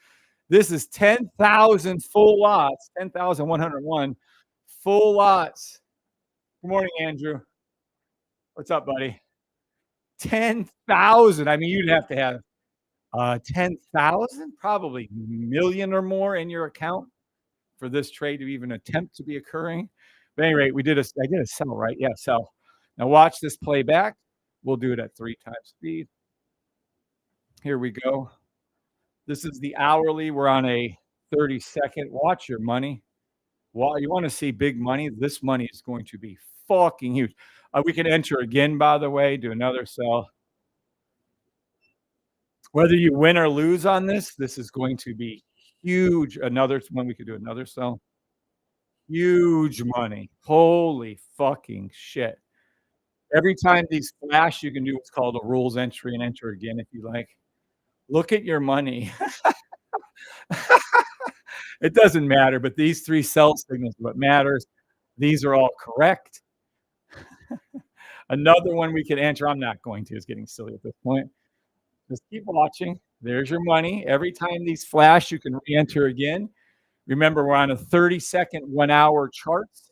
This is 10,000 full lots, 10,101 full lots. Good morning, Andrew. What's up, buddy? 10,000. I mean, you'd have to have 10,000, probably million or more in your account for this trade to even attempt to be occurring. But at any rate, I did a sell, right? Yeah, sell. Now watch this play back. We'll do it at 3 times speed. Here we go. This is the hourly. We're on a 30-second. Watch your money. Well, you want to see big money? This money is going to be fucking huge. We can enter again, by the way, do another sell. Whether you win or lose on this is going to be huge. Another one, we could do another sell. Huge money. Holy fucking shit. Every time these flash, you can do what's called a rules entry and enter again if you like. Look at your money. It doesn't matter, but these 3 sell signals are what matters. These are all correct. Another one we could enter, I'm not going to, it's getting silly at this point. Just keep watching. There's your money. Every time these flash, you can re-enter again. Remember, we're on a 30-second, 1-hour charts.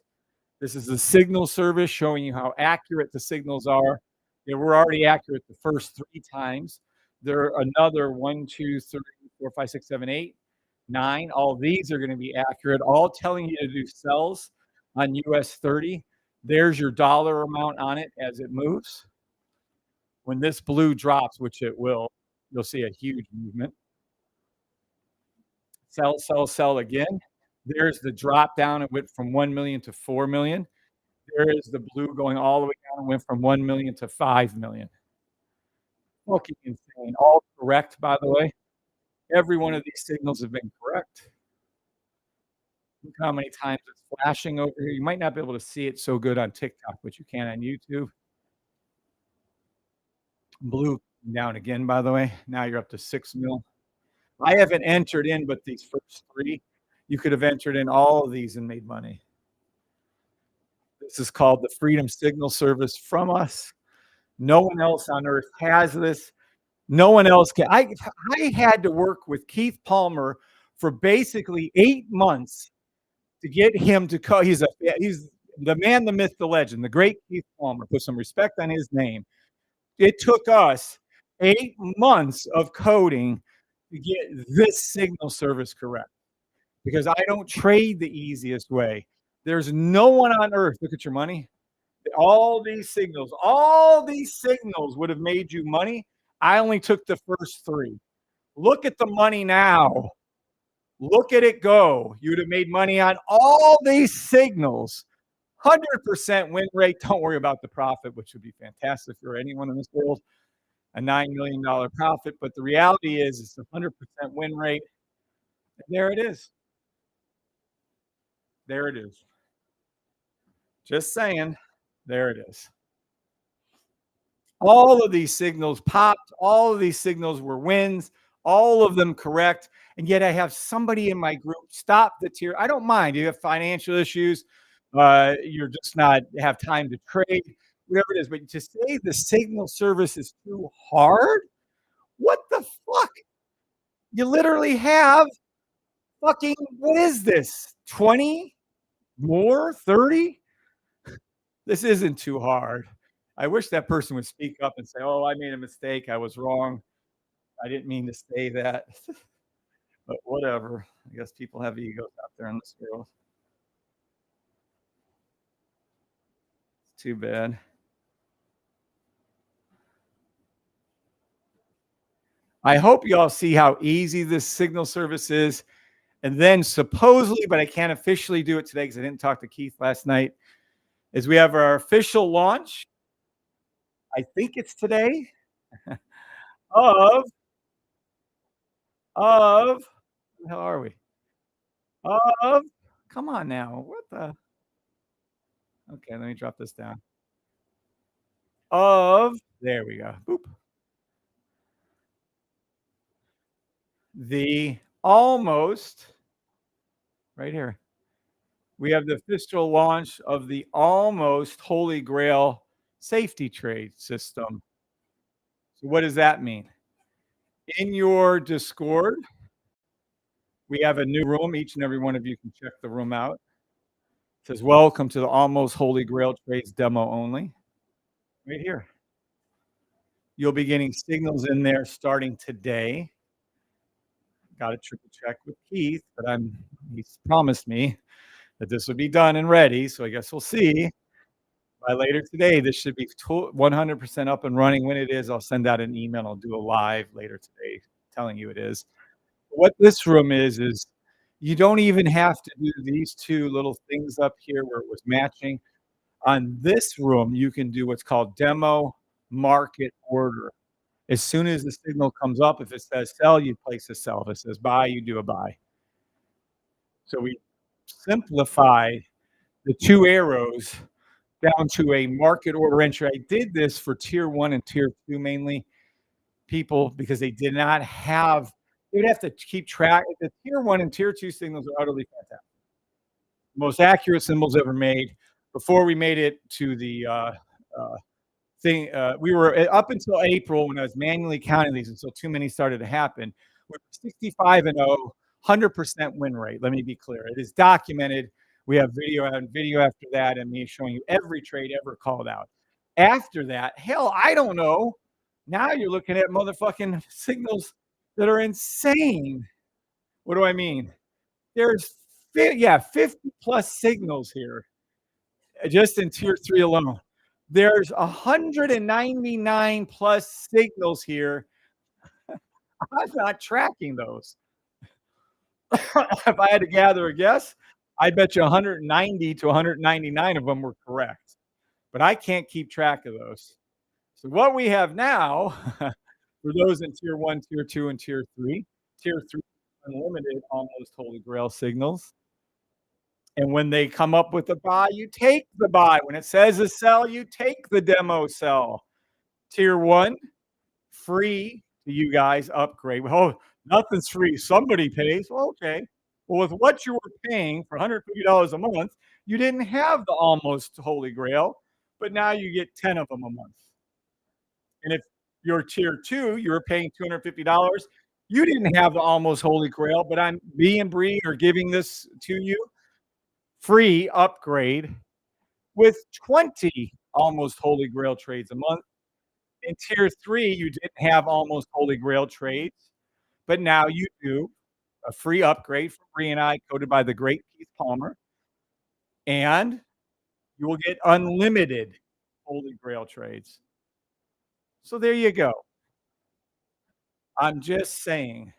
This is the signal service showing you how accurate the signals are. Yeah, we're already accurate the first 3 times. There are another 1, 2, 3, 4, 5, 6, 7, 8, 9. All these are going to be accurate, all telling you to do sells on US 30. There's your dollar amount on it as it moves. When this blue drops, which it will, you'll see a huge movement. Sell, sell, sell again. There's the drop down. It went from 1 million to 4 million. There is the blue going all the way down and went from 1 million to 5 million. Fucking insane. All correct, by the way. Every one of these signals have been correct. Look how many times it's flashing over here. You might not be able to see it so good on TikTok, but you can on YouTube. Blue down again, by the way. Now you're up to 6 mil. I haven't entered in but these first 3. You could have entered in all of these and made money. This is called the Freedom Signal Service from us. No one else on earth has this. No one else can. I had to work with Keith Palmer for basically 8 months to get him to call. He's the man, the myth, the legend, the great Keith Palmer. Put some respect on his name. It took us 8 months of coding to get this signal service correct, because I don't trade the easiest way. There's no one on earth. Look at your money. All these signals would have made you money. I only took the first 3. Look at the money now. Look at it go. You would have made money on all these signals. 100% win rate. Don't worry about the profit, which would be fantastic for anyone in this world. A $9 million profit. But the reality is it's a 100% win rate. And there it is. There it is. Just saying. There it is. All of these signals popped. All of these signals were wins. All of them correct. And yet I have somebody in my group stop the tier. I don't mind. You have financial issues. You're just not have time to trade, whatever it is. But to say the signal service is too hard, what the fuck? You literally have fucking, what is this? 20 more? 30? This isn't too hard. I wish that person would speak up and say, "Oh, I made a mistake. I was wrong. I didn't mean to say that." But whatever. I guess people have egos out there in this world. It's too bad. I hope you all see how easy this signal service is. And then supposedly, but I can't officially do it today because I didn't talk to Keith last night, is we have our official launch. I think it's today of of how are we? Of come on now. What the okay, let me drop this down. Of there we go. Boop. The almost right here. We have the official launch of the almost holy grail safety trade system. So what does that mean? In your Discord, we have a new room. Each and every one of you can check the room out. It says, welcome to the almost holy grail trades demo only. Right here. You'll be getting signals in there starting today. Got to triple check with Keith, but he's promised me that this would be done and ready. So I guess we'll see. By later today, this should be 100% up and running. When it is, I'll send out an email. I'll do a live later today telling you it is. What this room is you don't even have to do these two little things up here where it was matching. On this room, you can do what's called demo market order. As soon as the signal comes up, if it says sell, you place a sell. If it says buy, you do a buy. So we simplify the two arrows down to a market order entry. I did this for tier one and tier two mainly people because they did not have, they would have to keep track. The tier one and tier two signals are utterly fantastic. Most accurate symbols ever made. Before we made it to the thing, we were up until April when I was manually counting these until too many started to happen. We're 65 and 0, 100% win rate. Let me be clear. It is documented. We have video and video after that, and me showing you every trade ever called out. After that, hell, I don't know. Now you're looking at motherfucking signals that are insane. What do I mean? There's 50 plus signals here just in tier three alone. There's 199 plus signals here. I'm not tracking those. If I had to gather a guess, I bet you 190 to 199 of them were correct. But I can't keep track of those. So what we have now, for those in tier one, tier two, and tier three, unlimited almost holy grail signals. And when they come up with a buy, you take the buy. When it says a sell, you take the demo sell. Tier one, free to you guys upgrade. Oh, nothing's free. Somebody pays. Well, okay. Well, with what you were paying for $150 a month, you didn't have the almost holy grail, but now you get 10 of them a month. And if you're tier two, you were paying $250. You didn't have the almost holy grail, but I'm B and Bree are giving this to you free upgrade with 20 almost holy grail trades a month. In tier three, you didn't have almost holy grail trades, but now you do. A free upgrade for Bree and I, coded by the great Keith Palmer, and you will get unlimited holy grail trades. So there you go. I'm just saying.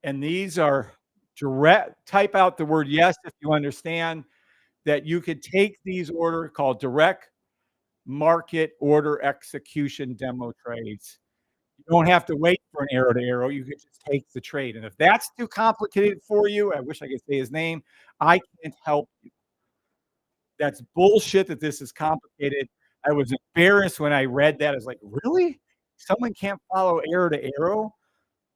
And these are direct, type out the word yes if you understand that you could take these order called direct market order execution demo trades. You don't have to wait for an arrow to arrow. You can just take the trade. And if that's too complicated for you, I wish I could say his name. I can't help you. That's bullshit that this is complicated. I was embarrassed when I read that. I was like, really? Someone can't follow arrow to arrow?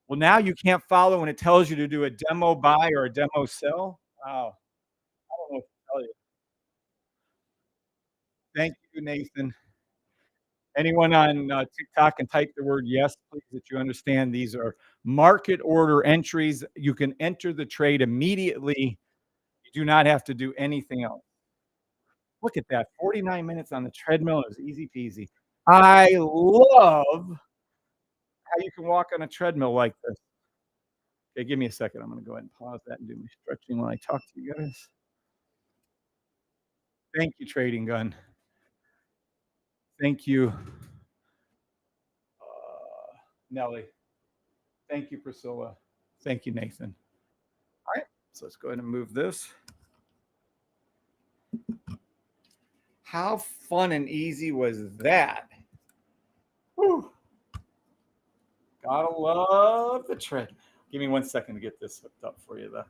Well, now you can't follow when it tells you to do a demo buy or a demo sell. Wow. I don't know what to tell you. Thank you, Nathan. Anyone on TikTok can type the word yes, please, that you understand these are market order entries. You can enter the trade immediately. You do not have to do anything else. Look at that, 49 minutes on the treadmill is easy peasy. I love how you can walk on a treadmill like this. Okay, give me a second. I'm going to go ahead and pause that and do my stretching while I talk to you guys. Thank you, Trading Gun. Thank you. Nelly. Thank you, Priscilla. Thank you, Nathan. All right, so let's go ahead and move this. How fun and easy was that? Whew. Gotta love the tread. Give me 1 second to get this hooked up for you, though.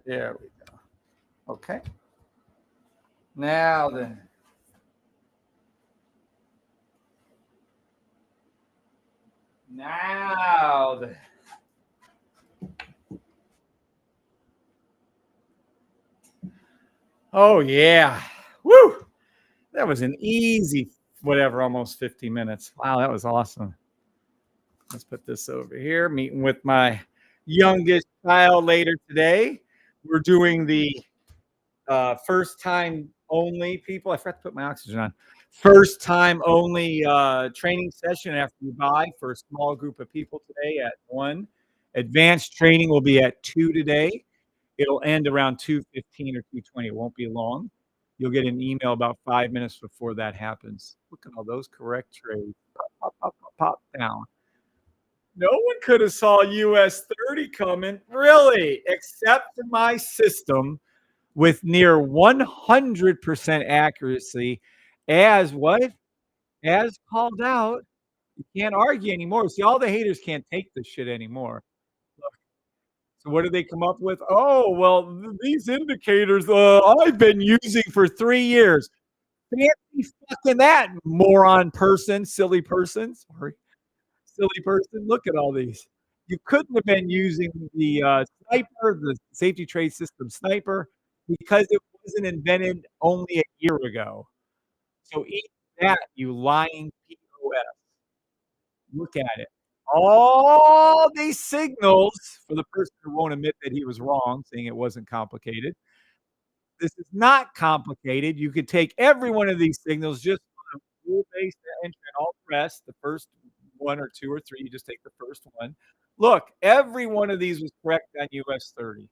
There we go. Okay. Now then. Now then. Oh, yeah. Woo! That was an easy, whatever, almost 50 minutes. Wow, that was awesome. Let's put this over here. Meeting with my youngest child later today. We're doing the first time only people. I forgot to put my oxygen on. First time only training session after you buy for a small group of people today at 1. Advanced training will be at 2 today. It'll end around 2:15 or 2:20. It won't be long. You'll get an email about 5 minutes before that happens. Look at all those correct trades. Pop, pop, pop, pop, pop down. No one could have saw US 30 coming, really, except for my system with near 100% accuracy as what? As called out. You can't argue anymore. See, all the haters can't take this shit anymore. So what did they come up with? Oh, well, these indicators I've been using for 3 years. Fancy fucking that, moron person, silly person. Sorry. Silly person. Look at all these. You couldn't have been using the sniper, the safety trade system sniper, because it wasn't invented only a year ago. So eat that, you lying POS. Look at it. All these signals for the person who won't admit that he was wrong, saying it wasn't complicated. This is not complicated. You could take every one of these signals, just rule-based entry and all the rest, the first 1 or 2 or 3, you just take the first one. Look, every one of these was correct on US 30.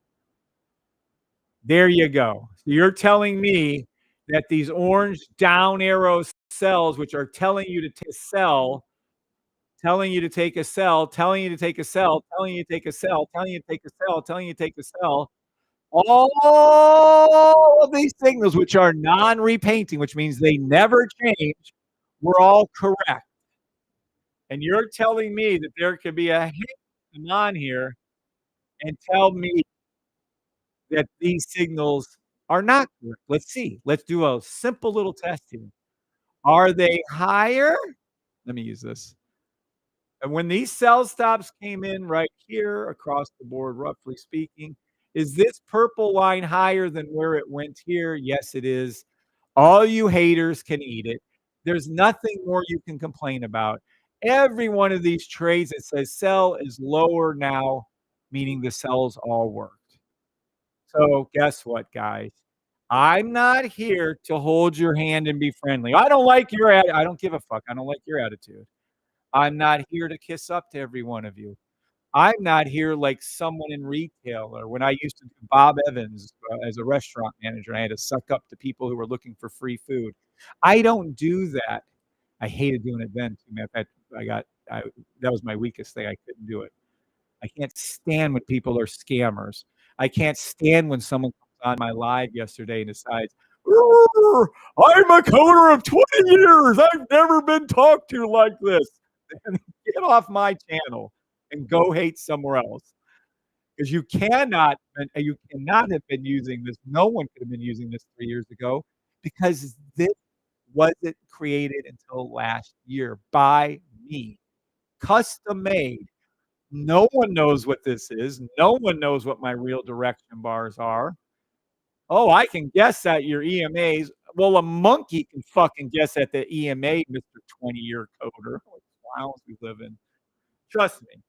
There you go. So you're telling me that these orange down arrow cells, which are telling you to sell, telling you to take a sell, telling you to take a sell, telling you to take a sell, telling you to take a sell, telling you to take a sell, all of these signals, which are non-repainting, which means they never change, were all correct. And you're telling me that there could be a hit on here and tell me that these signals are not correct. Let's see. Let's do a simple little test here. Are they higher? Let me use this. And when these sell stops came in right here across the board, roughly speaking, is this purple line higher than where it went here? Yes, it is. All you haters can eat it. There's nothing more you can complain about. Every one of these trades that says sell is lower now, meaning the sells all worked. So guess what, guys? I'm not here to hold your hand and be friendly. I don't like your I don't give a fuck. I don't like your attitude. I'm not here to kiss up to every one of you. I'm not here like someone in retail or when I used to do Bob Evans as a restaurant manager. I had to suck up to people who were looking for free food. I don't do that. I hated doing it then. Matter of fact, that was my weakest thing. I couldn't do it. I can't stand when people are scammers. I can't stand when someone comes on my live yesterday and decides, I'm a coder of 20 years. I've never been talked to like this. Get off my channel and go hate somewhere else. Because you cannot have been using this. No one could have been using this 3 years ago because this wasn't created until last year by me. Custom made. No one knows what this is. No one knows what my real direction bars are. Oh, I can guess at your EMAs. Well, a monkey can fucking guess at the EMA, Mr. 20-year coder. What clowns we live in. Trust me.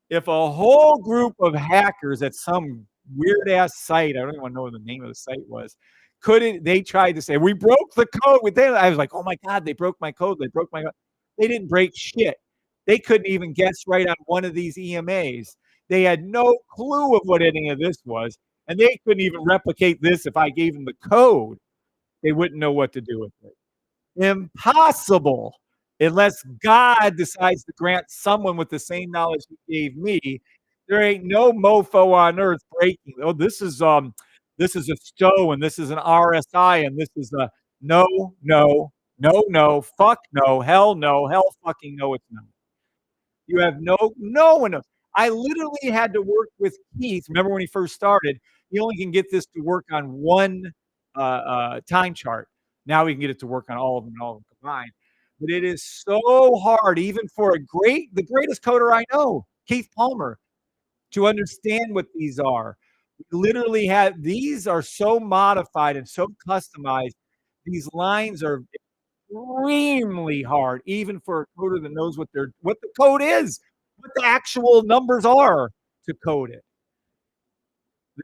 If a whole group of hackers at some weird ass site, I don't even know what the name of the site was, they tried to say, we broke the code. I was like, oh my God, they broke my code. They broke my code. They didn't break shit. They couldn't even guess right on one of these EMAs. They had no clue of what any of this was. And they couldn't even replicate this if I gave them the code. They wouldn't know what to do with it. Impossible. Unless God decides to grant someone with the same knowledge he gave me, there ain't no mofo on earth breaking. Oh, this is a STO and this is an RSI and this is a no, no, no, no, fuck no, hell fucking no, it's not. You have no one knows. I literally had to work with Keith. Remember when he first started? You only can get this to work on one time chart. Now we can get it to work on all of them and all of them combined. But it is so hard, even for the greatest coder I know, Keith Palmer, to understand what these are. We literally have these are so modified and so customized. These lines are extremely hard, even for a coder that knows what the code is, what the actual numbers are to code it.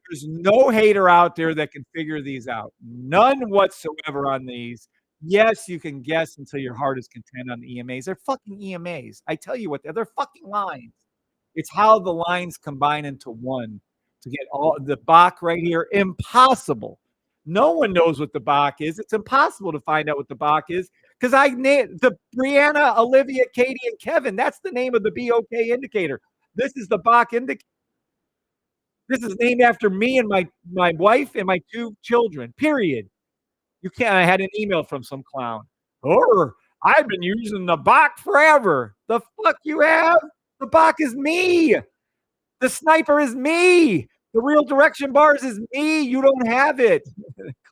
There's no hater out there that can figure these out. None whatsoever on these. Yes, you can guess until your heart is content on the EMAs. They're fucking EMAs. I tell you what, they're fucking lines. It's how the lines combine into one to get all the Bach right here. Impossible. No one knows what the Bach is. It's impossible to find out what the Bach is because I named the Brianna, Olivia, Katie, and Kevin. That's the name of the BOK indicator. This is the Bach indicator. This is named after me and my wife and my 2 children, period. You can't. I had an email from some clown. Or I've been using the Bach forever. The fuck you have? The Bach is me. The sniper is me. The real direction bars is me. You don't have it.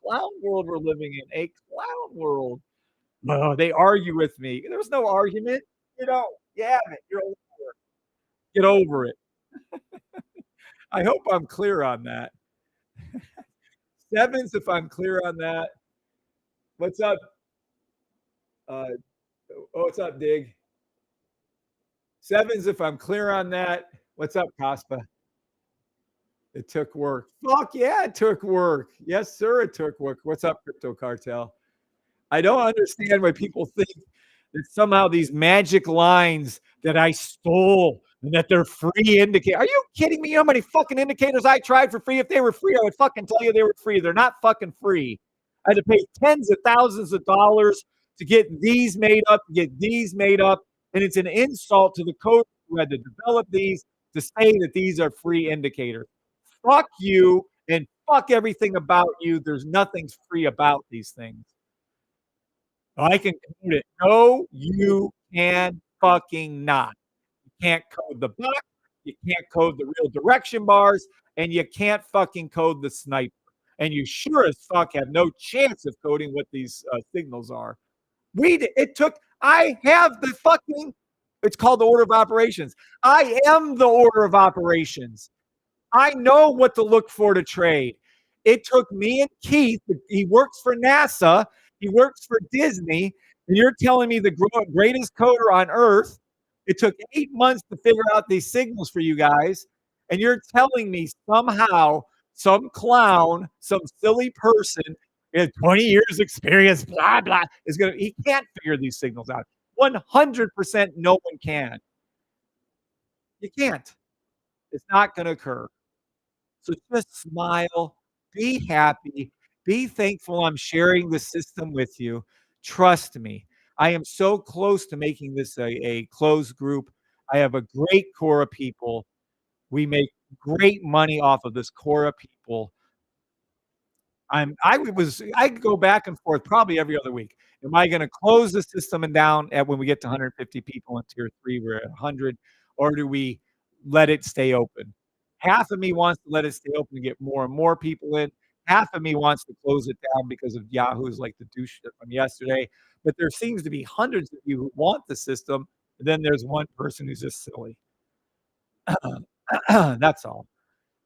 Clown world we're living in. A clown world. Oh, they argue with me. There was no argument. You have it. You're over it. Get over it. I hope I'm clear on that. Sevens, if I'm clear on that. What's up? Uh, what's up, Dig? Sevens, if I'm clear on that. What's up, Caspa? It took work. Fuck yeah, it took work. Yes, sir, it took work. What's up, Crypto Cartel? I don't understand why people think that somehow these magic lines that I stole and that they're free indicators. Are you kidding me? You know how many fucking indicators I tried for free? If they were free, I would fucking tell you they were free. They're not fucking free. I had to pay tens of thousands of dollars to get these made up, get these made up. And it's an insult to the code who had to develop these to say that these are free indicators. Fuck you and fuck everything about you. There's nothing's free about these things. I can code it. No, you can fucking not. You can't code the Bach. You can't code the real direction bars, and you can't fucking code the sniper. And you sure as fuck have no chance of coding what these signals are. I have the fucking, it's called the order of operations. I am the order of operations. I know what to look for to trade. It took me and Keith, he works for NASA, he works for Disney, and you're telling me the greatest coder on earth. It took 8 months to figure out these signals for you guys. And you're telling me somehow some clown, some silly person, in 20 years experience, blah, blah, he can't figure these signals out. 100% no one can. You can't. It's not going to occur. So just smile, be happy, be thankful I'm sharing the system with you. Trust me, I am so close to making this a closed group. I have a great core of people. We make great money off of this core of people. I go back and forth probably every other week. Am I going to close the system and down at when we get to 150 people in tier 3, we're at 100, or do we let it stay open? Half of me wants to let it stay open and get more and more people in. Half of me wants to close it down because of Yahoo's like the douche from yesterday. But there seems to be hundreds of you who want the system. And then there's one person who's just silly. That's all.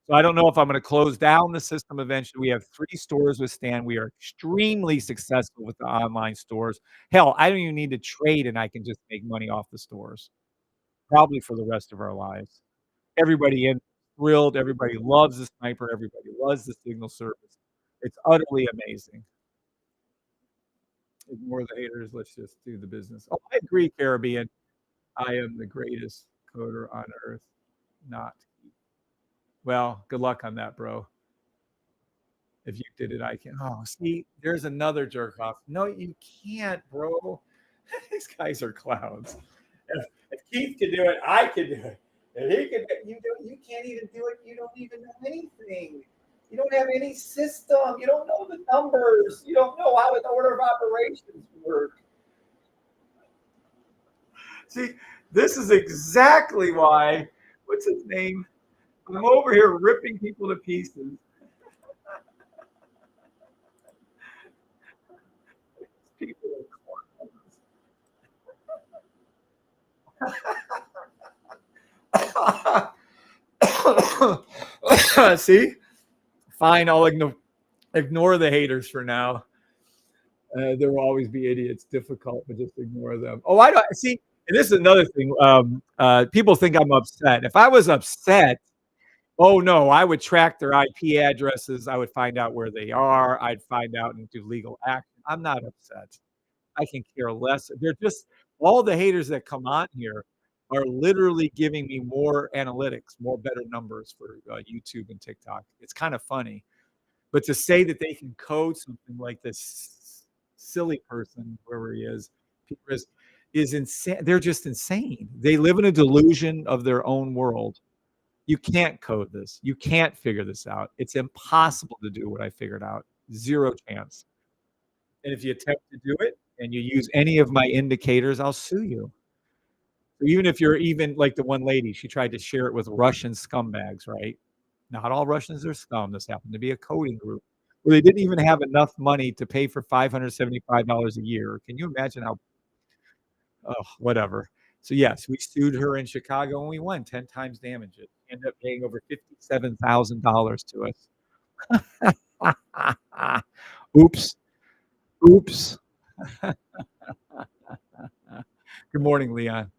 So I don't know if I'm going to close down the system eventually. We have 3 stores with Stan. We are extremely successful with the online stores. Hell, I don't even need to trade and I can just make money off the stores, probably for the rest of our lives. Everybody in thrilled. Everybody loves the sniper. Everybody loves the signal service. It's utterly amazing. Ignore the haters. Let's just do the business. Oh, I agree, Caribbean. I am the greatest coder on earth. Not. Well, good luck on that, bro. If you did it, I can. Oh, see, there's another jerk off. No, you can't, bro. These guys are clowns. If Keith can do it, I can do it. If he can, you can't even do it. You don't even know anything. You don't have any system. You don't know the numbers. You don't know how an order of operations work. See, this is exactly why. What's his name? I'm over here ripping people to pieces. People are See? Fine, I'll ignore the haters for now. There will always be idiots. Difficult, but just ignore them. Oh, I don't see. And this is another thing. People think I'm upset. If I was upset, oh no, I would track their IP addresses. I would find out where they are. I'd find out and do legal action. I'm not upset. I can care less. They're just all the haters that come on here are literally giving me more analytics, more better numbers for YouTube and TikTok. It's kind of funny. But to say that they can code something like this silly person, whoever he is insane. They're just insane. They live in a delusion of their own world. You can't code this. You can't figure this out. It's impossible to do what I figured out. Zero chance. And if you attempt to do it and you use any of my indicators, I'll sue you. So even if you're even like the one lady, she tried to share it with Russian scumbags, right? Not all Russians are scum. This happened to be a coding group where they didn't even have enough money to pay for $575 a year. Can you imagine how, whatever. So yes, we sued her in Chicago and we won 10 times damages. Ended up paying over $57,000 to us. Oops. Oops. Good morning, Leon.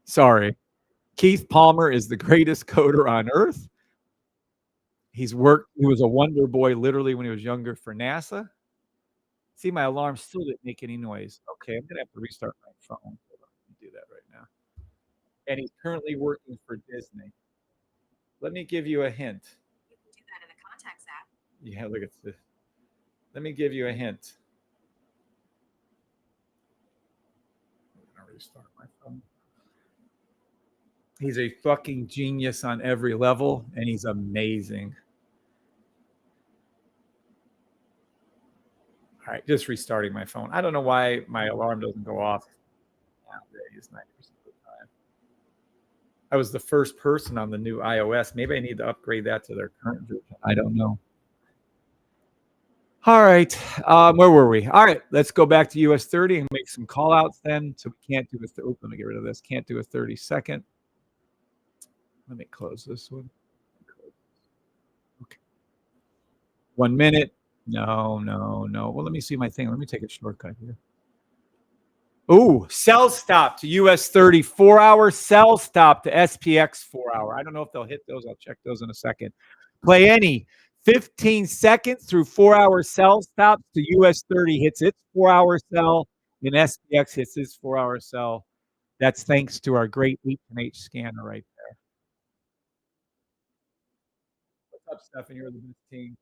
Sorry. Keith Palmer is the greatest coder on earth. He was a wonder boy literally when he was younger for NASA. See, my alarm still didn't make any noise. Okay, I'm gonna have to restart my phone. Hold on, let me do that right now. And he's currently working for Disney. Let me give you a hint. You can do that in the contacts app. Yeah, look at this. Let me give you a hint. I'm gonna restart my phone. He's a fucking genius on every level, and he's amazing. All right, just restarting my phone. I don't know why my alarm doesn't go off nowadays 90% of the time. I was the first person on the new iOS. Maybe I need to upgrade that to their current version. I don't know. All right, where were we? All right, let's go back to US 30 and make some call outs then. So we can't do a, let me get rid of this. Can't do a 30-second. Let me close this one. Okay. 1 minute. No. Well, let me see my thing. Let me take a shortcut here. Oh, sell stop to US 30 4-hour, sell stop to SPX 4-hour. I don't know if they'll hit those. I'll check those in a second. Play any 15 seconds through 4-hour sell stops to US 30 hits its 4-hour sell, and SPX hits its 4-hour sell. That's thanks to our great H&H scanner right there. What's up, Stephen? You're the best team.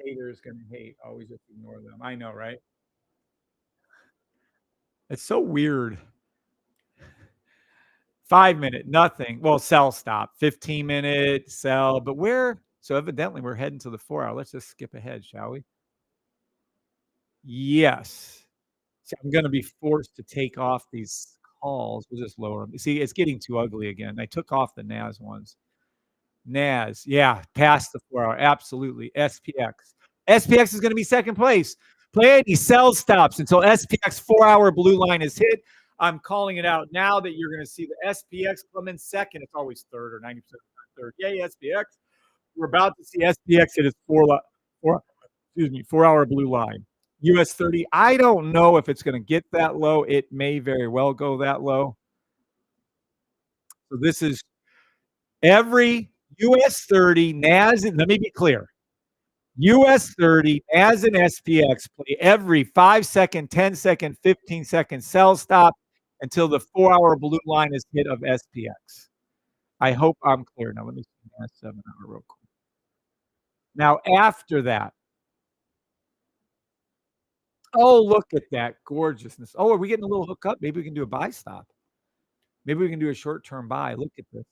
Haters gonna hate. Always just ignore them. I know, right? It's so weird. 5 minute, nothing. Well, sell stop. 15-minute sell, but where? So evidently we're heading to the 4-hour. Let's just skip ahead, shall we? Yes. So I'm going to be forced to take off these calls. We'll just lower them. See, it's getting too ugly again. I took off the NAS ones. NAS, yeah, past the 4-hour. Absolutely. SPX. SPX is going to be second place. Play any sell stops until SPX 4-hour blue line is hit. I'm calling it out now that you're going to see the SPX come in second. It's always third or 90% of the time third. Yay, SPX. We're about to see SPX hit its 4-hour blue line. US 30, I don't know if it's going to get that low. It may very well go that low. So this is every US 30, NAS, let me be clear. US 30, NAS and SPX play every 5-second, 10-second, 15-second sell stop until the 4-hour blue line is hit of SPX. I hope I'm clear. Now let me see that 7-hour real quick. Now after that, oh, look at that gorgeousness. Oh, are we getting a little hook up? Maybe we can do a buy stop. Maybe we can do a short-term buy. Look at this.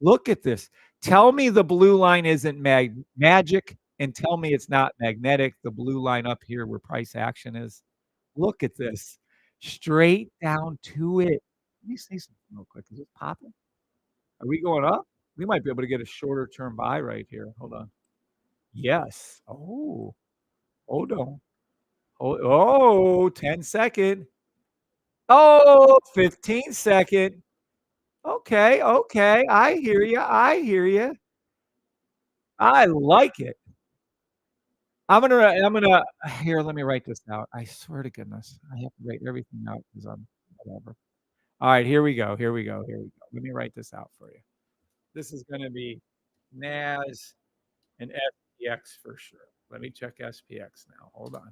Look at this. Tell me the blue line isn't magic, and tell me it's not magnetic, the blue line up here where price action is. Look at this. Straight down to it. Let me see something real quick. Is this popping? Are we going up? We might be able to get a shorter term buy right here. Hold on. Yes. Oh, hold on. Oh, 10-second. Oh, 15-second. Okay, okay. I hear you. I hear you. I like it. I'm gonna here, let me write this out. I swear to goodness, I have to write everything out because I'm whatever. All right, here we go. Here we go. Here we go. Let me write this out for you. This is gonna be NAS and SPX for sure. Let me check SPX now. Hold on.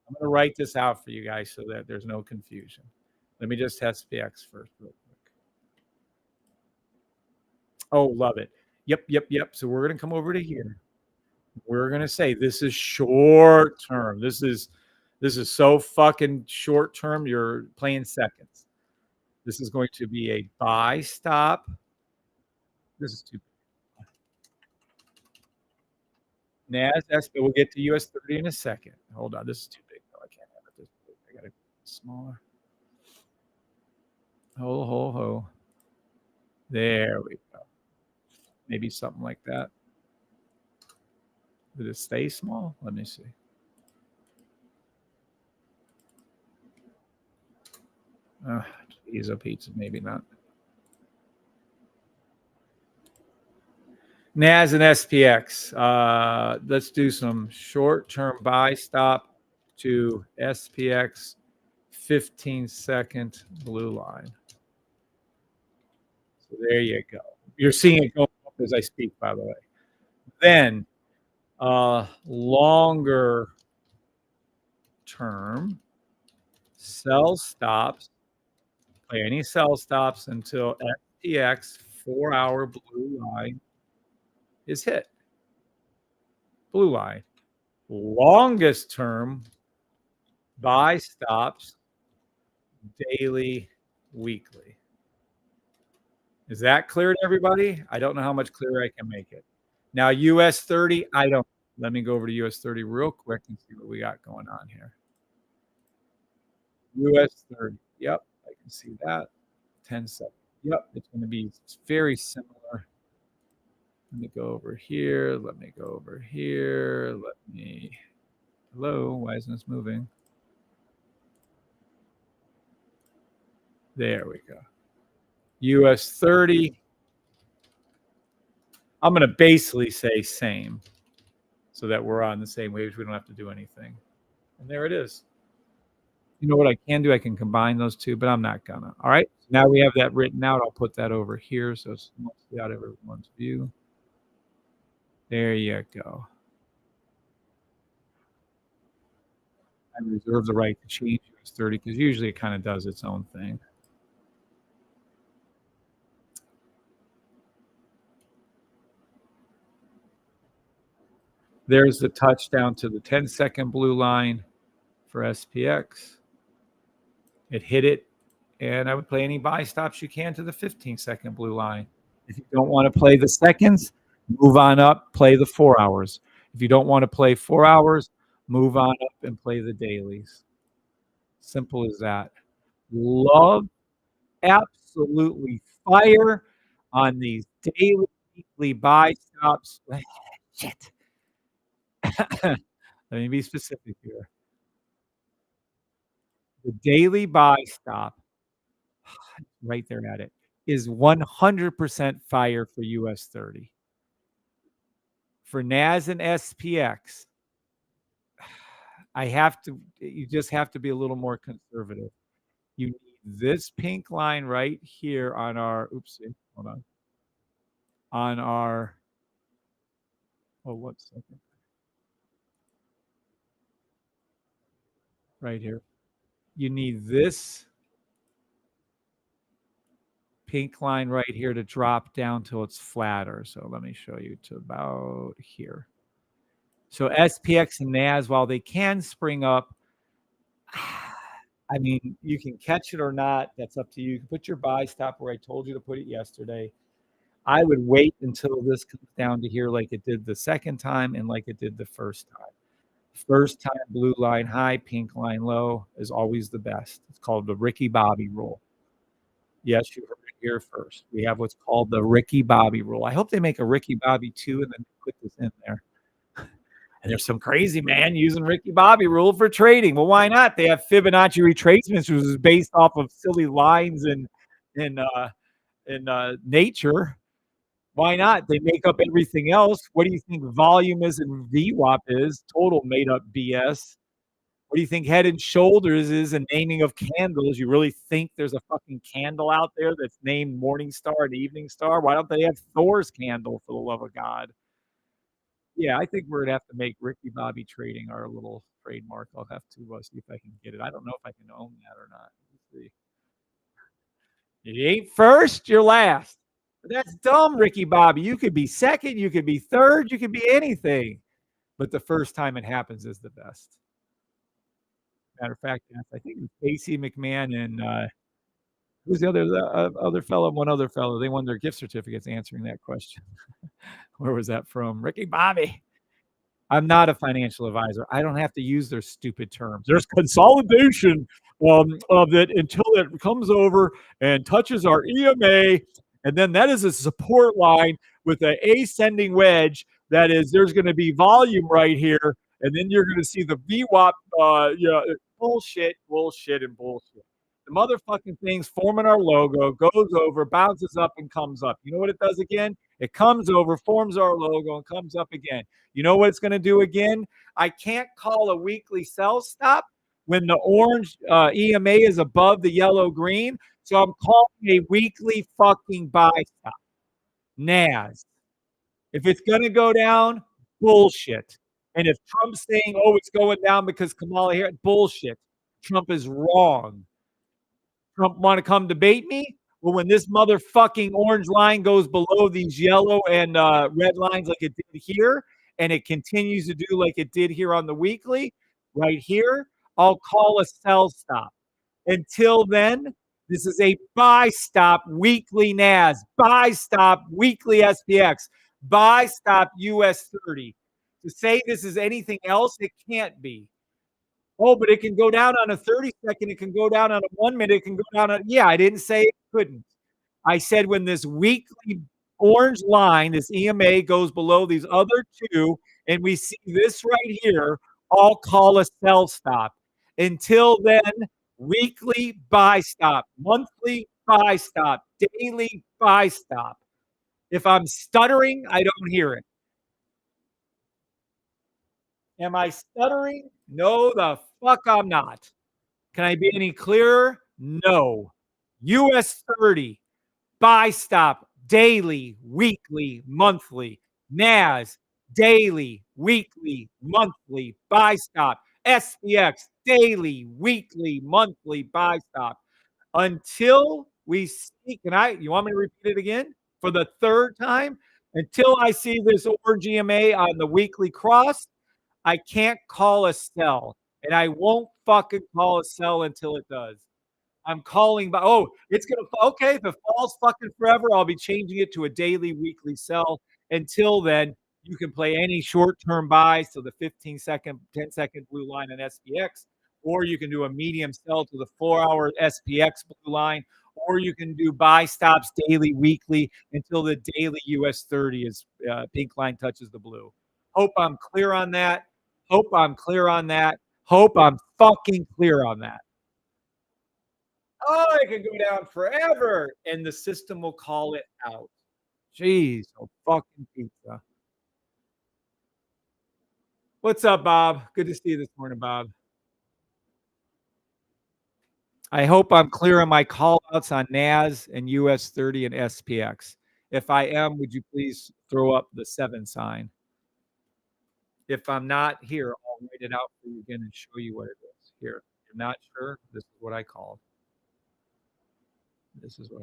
I'm gonna write this out for you guys so that there's no confusion. Let me just test SPX first real quick. Oh, love it. Yep, yep, yep. So we're gonna come over to here. We're gonna say this is short term. This is so fucking short term. You're playing seconds. This is going to be a buy stop. This is too NAS. We'll get to US 30 in a second. Hold on. This is too big. No, I can't have it this big. I got it smaller. Ho ho ho. There we go. Maybe something like that. Did it stay small? Let me see. Pizza, maybe not. NAS and SPX. Let's do some short-term buy stop to SPX 15-second blue line. So there you go. You're seeing it go up as I speak, by the way. Then longer term sell stops. Play any sell stops until SPX 4-hour blue line is hit. Blue line. Longest term buy stops daily, weekly. Is that clear to everybody? I don't know how much clearer I can make it. Now, US 30, I don't. Let me go over to US 30 real quick and see what we got going on here. US 30. Yep, I can see that. 10 seconds. Yep, it's going to be very similar. Let me go over here. Let me go over here. Let me. Hello, why isn't this moving? There we go. US 30. I'm going to basically say same so that we're on the same waves. We don't have to do anything. And there it is. You know what I can do? I can combine those two, but I'm not going to. All right. Now we have that written out. I'll put that over here so it's mostly out of everyone's view. There you go. I reserve the right to change US 30 because usually it kind of does its own thing. There's the touchdown to the 10-second blue line for SPX. It hit it, and I would play any buy stops you can to the 15-second blue line. If you don't want to play the seconds, move on up, play the 4 hours. If you don't want to play 4 hours, move on up and play the dailies. Simple as that. Love, absolutely fire on these daily, weekly buy stops. Shit. Let me be specific here. The daily buy stop, right there at it, is 100% fire for US 30. For NAS and SPX, you just have to be a little more conservative. You need this pink line right here on our, oopsie, hold on. On our, oh, 1 second. Right here. You need this pink line right here to drop down till it's flatter. So let me show you to about here. So SPX and NAS, while they can spring up, I mean, you can catch it or not. That's up to you. You can put your buy stop where I told you to put it yesterday. I would wait until this comes down to here like it did the second time and like it did the first time. First time blue line high, pink line low is always the best. It's called the Ricky Bobby rule. Yes, you heard it here first. We have what's called the Ricky Bobby rule. I hope they make a Ricky Bobby 2 and then put this in there. And there's some crazy man using Ricky Bobby rule for trading. Well, why not? They have Fibonacci retracements, which is based off of silly lines in nature. Why not? They make up everything else. What do you think volume is and VWAP is? Total made up BS. What do you think Head and Shoulders is and naming of candles? You really think there's a fucking candle out there that's named Morning Star and Evening Star? Why don't they have Thor's candle, for the love of God? Yeah, I think we're gonna have to make Ricky Bobby trading our little trademark. I'll have to see if I can get it. I don't know if I can own that or not. Let's see. You ain't first, you're last. That's dumb, Ricky Bobby. You could be second, you could be third, you could be anything. But the first time it happens is the best. Matter of fact, I think it's Casey McMahon and who's the other fellow? One other fellow. They won their gift certificates answering that question. Where was that from? Ricky Bobby. I'm not a financial advisor. I don't have to use their stupid terms. There's consolidation of it until it comes over and touches our EMA, and then that is a support line with an ascending wedge. That is, there's going to be volume right here, and then you're going to see the VWAP. Bullshit, and bullshit. The motherfucking thing's forming our logo, goes over, bounces up, and comes up. You know what it does again? It comes over, forms our logo, and comes up again. You know what it's going to do again? I can't call a weekly sell stop when the orange EMA is above the yellow green. So I'm calling a weekly fucking buy stop. NAS. If it's going to go down, bullshit. And if Trump's saying, oh, it's going down because Kamala Harris, bullshit. Trump is wrong. Trump want to come debate me? Well, when this motherfucking orange line goes below these yellow and red lines like it did here, and it continues to do like it did here on the weekly, right here, I'll call a sell stop. Until then, this is a buy stop weekly NAS, buy stop weekly SPX, buy stop US 30. To say this is anything else, it can't be. Oh, but it can go down on a 30-second. It can go down on a 1 minute. It can go down on, yeah, I didn't say it couldn't. I said when this weekly orange line, this EMA goes below these other two, and we see this right here, I'll call a sell stop. Until then, weekly buy stop, monthly buy stop, daily buy stop. If I'm stuttering, I don't hear it. Am I stuttering? No, the fuck I'm not. Can I be any clearer? No. US 30, buy stop, daily, weekly, monthly. NAS, daily, weekly, monthly, buy stop. SPX, daily, weekly, monthly, buy stop. Until we see, you want me to repeat it again for the third time? Until I see this orange EMA on the weekly cross, I can't call a sell, and I won't fucking call a sell until it does. I'm calling by, oh, it's going to, okay, if it falls fucking forever, I'll be changing it to a daily, weekly sell. Until then, you can play any short-term buys to the 15-second, 10-second blue line on SPX, or you can do a medium sell to the 4-hour SPX blue line, or you can do buy stops daily, weekly until the daily US 30 is pink line touches the blue. Hope I'm clear on that. Hope I'm clear on that. Hope I'm fucking clear on that. Oh, it can go down forever, and the system will call it out. Jeez, oh fucking pizza. What's up, Bob? Good to see you this morning, Bob. I hope I'm clear on my call outs on NAS and US 30 and SPX. If I am, would you please throw up the 7 sign? If I'm not here, I'll write it out for you again and show you what it is. Here, you're not sure? This is what I called. This is what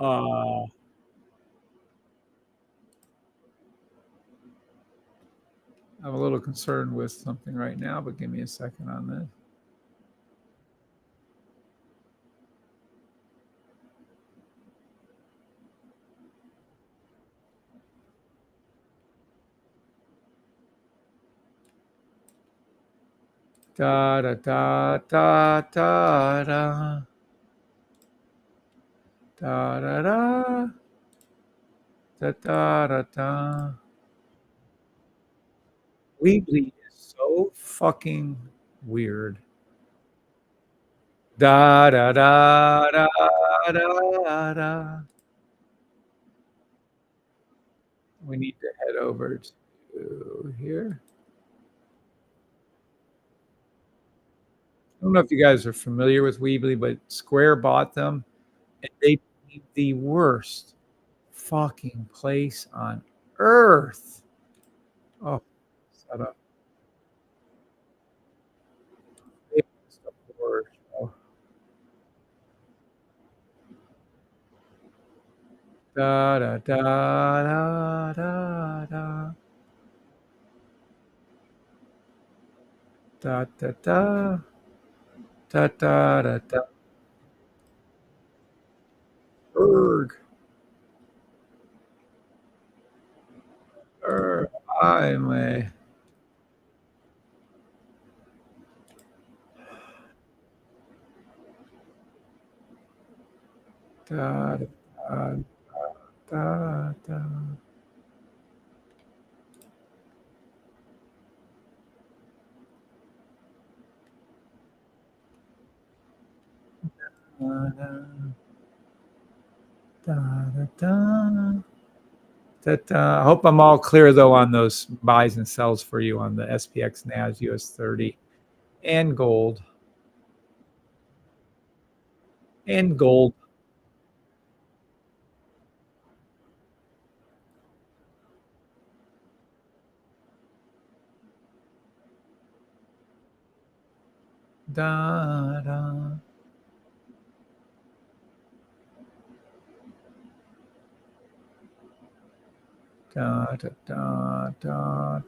Uh, I'm a little concerned with something right now, but give me a second on this. Da da da da da da da da da da da da da. Weebly is so fucking weird. Da da da da da da. We need to head over to here. I don't know if you guys are familiar with Weebly, but Square bought them, and they became the worst fucking place on earth. Oh, shut up. They messed up the worst. Oh. Da da da da da da da da da da da da da. Erg. I'm a da da da da da da da da. That I hope I'm all clear though on those buys and sells for you on the SPX NAS US 30 and gold and gold. Da da da da da da.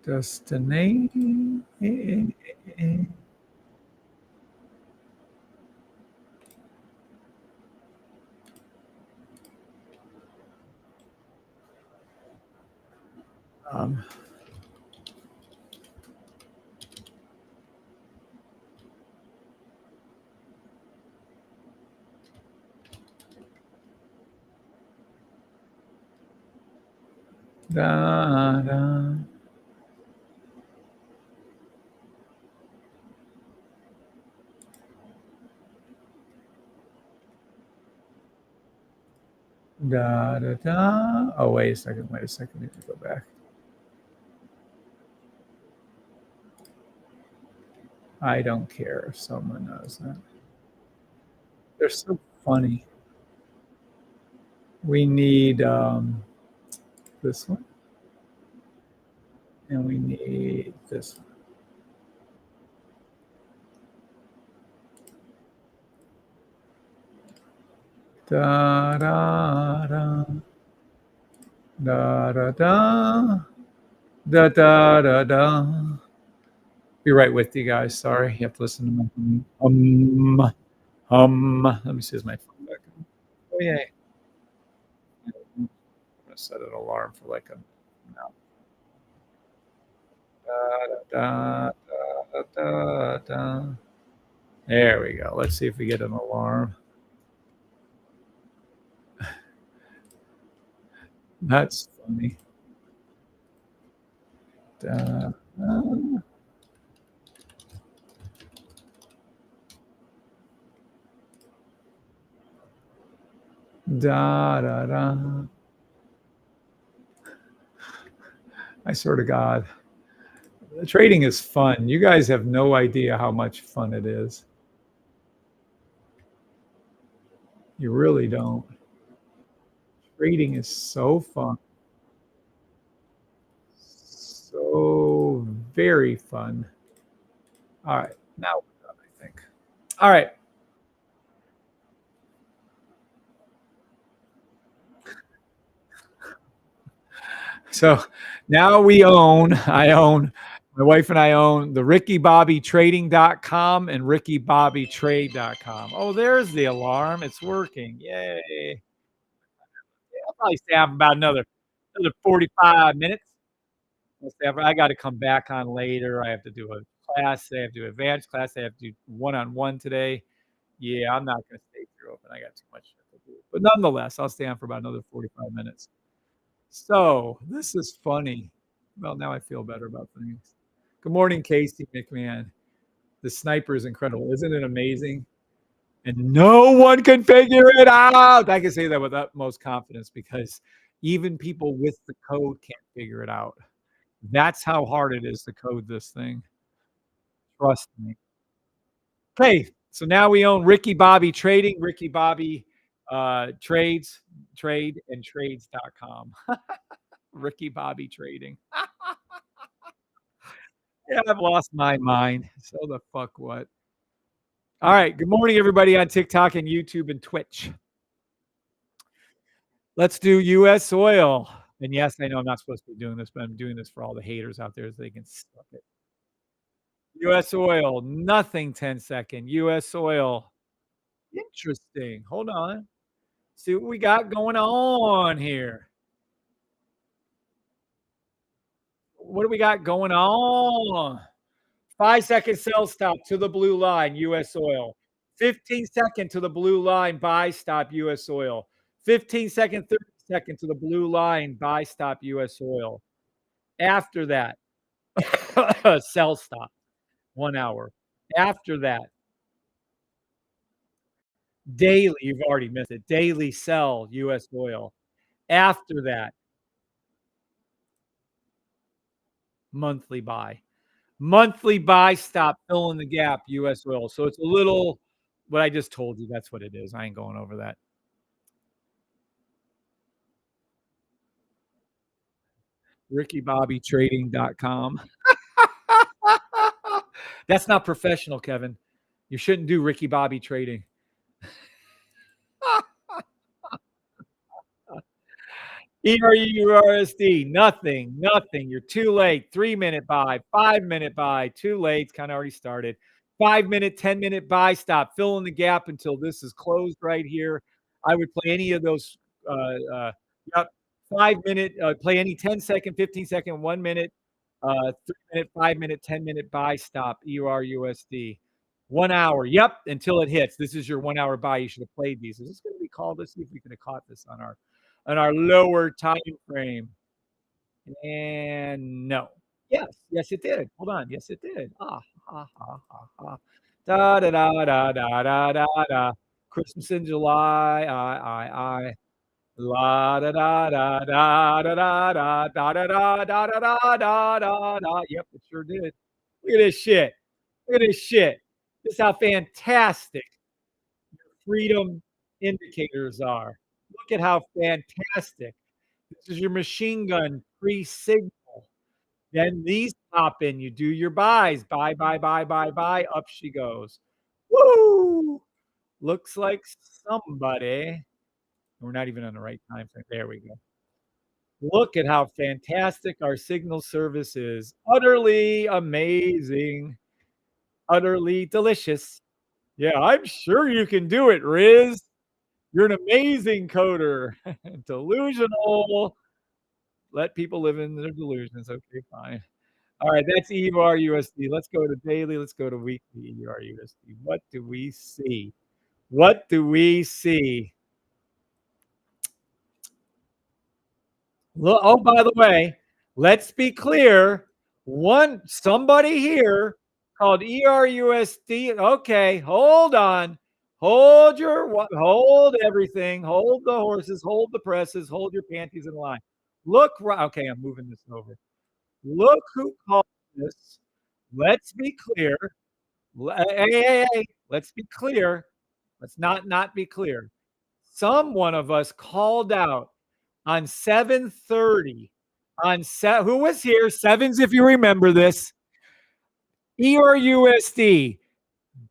Destination. Um, da da da da da. Oh, wait a second. Wait a second. I need to go back. I don't care if someone knows that. They're so funny. We need this one, and we need this one. Da da da da da da da da da da. Be right with you guys. Sorry, you have to listen to my Let me see, is my phone back on? Oh yeah. I'm gonna set an alarm for like a no. Da, da, da, da, da. There we go. Let's see if we get an alarm. That's funny. Da, da, da, da. I swear to God, trading is fun. You guys have no idea how much fun it is. You really don't. Trading is so fun. So very fun. All right. Now we're done, I think. All right. So now my wife and I own the RickyBobbyTrading.com and RickyBobbyTrade.com. Oh, there's the alarm. It's working. Yay. I'll probably stay on about another 45 minutes. I got to come back on later. I have to do a class. I have to do advanced class. I have to do one-on-one today. Yeah, I'm not going to stay through open. I got too much to do. But nonetheless, I'll stay on for about another 45 minutes. So this is funny. Well, now I feel better about things. Good morning, Casey McMahon. The sniper is incredible. Isn't it amazing? And no one can figure it out. I can say that with utmost confidence because even people with the code can't figure it out. That's how hard it is to code this thing. Trust me. Okay, so now we own Ricky Bobby Trading, Ricky Bobby Trade and Trades.com. Ricky Bobby Trading. Yeah, I've lost my mind. So the fuck what? All right. Good morning, everybody on TikTok and YouTube and Twitch. Let's do U.S. oil. And yes, I know I'm not supposed to be doing this, but I'm doing this for all the haters out there so they can suck it. U.S. oil, nothing 10-second. U.S. oil. Interesting. Hold on. See what we got going on here. What do we got going on? 5-second sell stop to the blue line, U.S. oil. 15-second to the blue line, buy stop, U.S. oil. 15-second, 30-second to the blue line, buy stop, U.S. oil. After that, sell stop, 1 hour. After that, daily, you've already missed it. Daily sell, U.S. oil. After that, monthly buy. Monthly buy stop, fill in the gap, U.S. oil. So it's a little what I just told you. That's what it is. I ain't going over that. RickyBobbyTrading.com. That's not professional, Kevin. You shouldn't do Ricky Bobby trading. ERURSD, nothing. You're too late. 3-minute buy, 5-minute buy, too late. It's kind of already started. 5-minute, 10-minute buy stop. Fill in the gap until this is closed right here. I would play any of those. Yep. 5-minute, play any 10-second, 15-second, 1 minute, 3-minute, 5-minute, 10-minute buy stop. EURUSD. 1 hour. Yep. Until it hits. This is your 1 hour buy. You should have played these. Is this going to be called? Let's see if we could have caught this on our lower time frame. And no. Yes, it did. Hold on. Yes, it did. Da da da da da da da da. Christmas in July. I. La da da da da da da da da da da da da da da da. Yep, it sure did. Look at this shit. Look at this shit. This is how fantastic freedom indicators are. Look at how fantastic. This is your machine gun pre-signal. Then these pop in. You do your buys. Buy, buy, buy, buy, buy. Up she goes. Woo! Looks like somebody. We're not even on the right time frame. There we go. Look at how fantastic our signal service is. Utterly amazing. Utterly delicious. Yeah, I'm sure you can do it, Riz. You're an amazing coder. Delusional. Let people live in their delusions. Okay, fine. All right, that's EURUSD. Let's go to daily. Let's go to weekly EURUSD. What do we see? What do we see? Oh, by the way, let's be clear. Somebody here called ERUSD. Okay, hold on. Hold everything. Hold the horses. Hold the presses. Hold your panties in line. Look, okay, I'm moving this over. Look who called this. Let's be clear. Hey. Let's be clear. Let's not be clear. Someone of us called out on 7:30 who was here? Sevens, if you remember this. ERUSD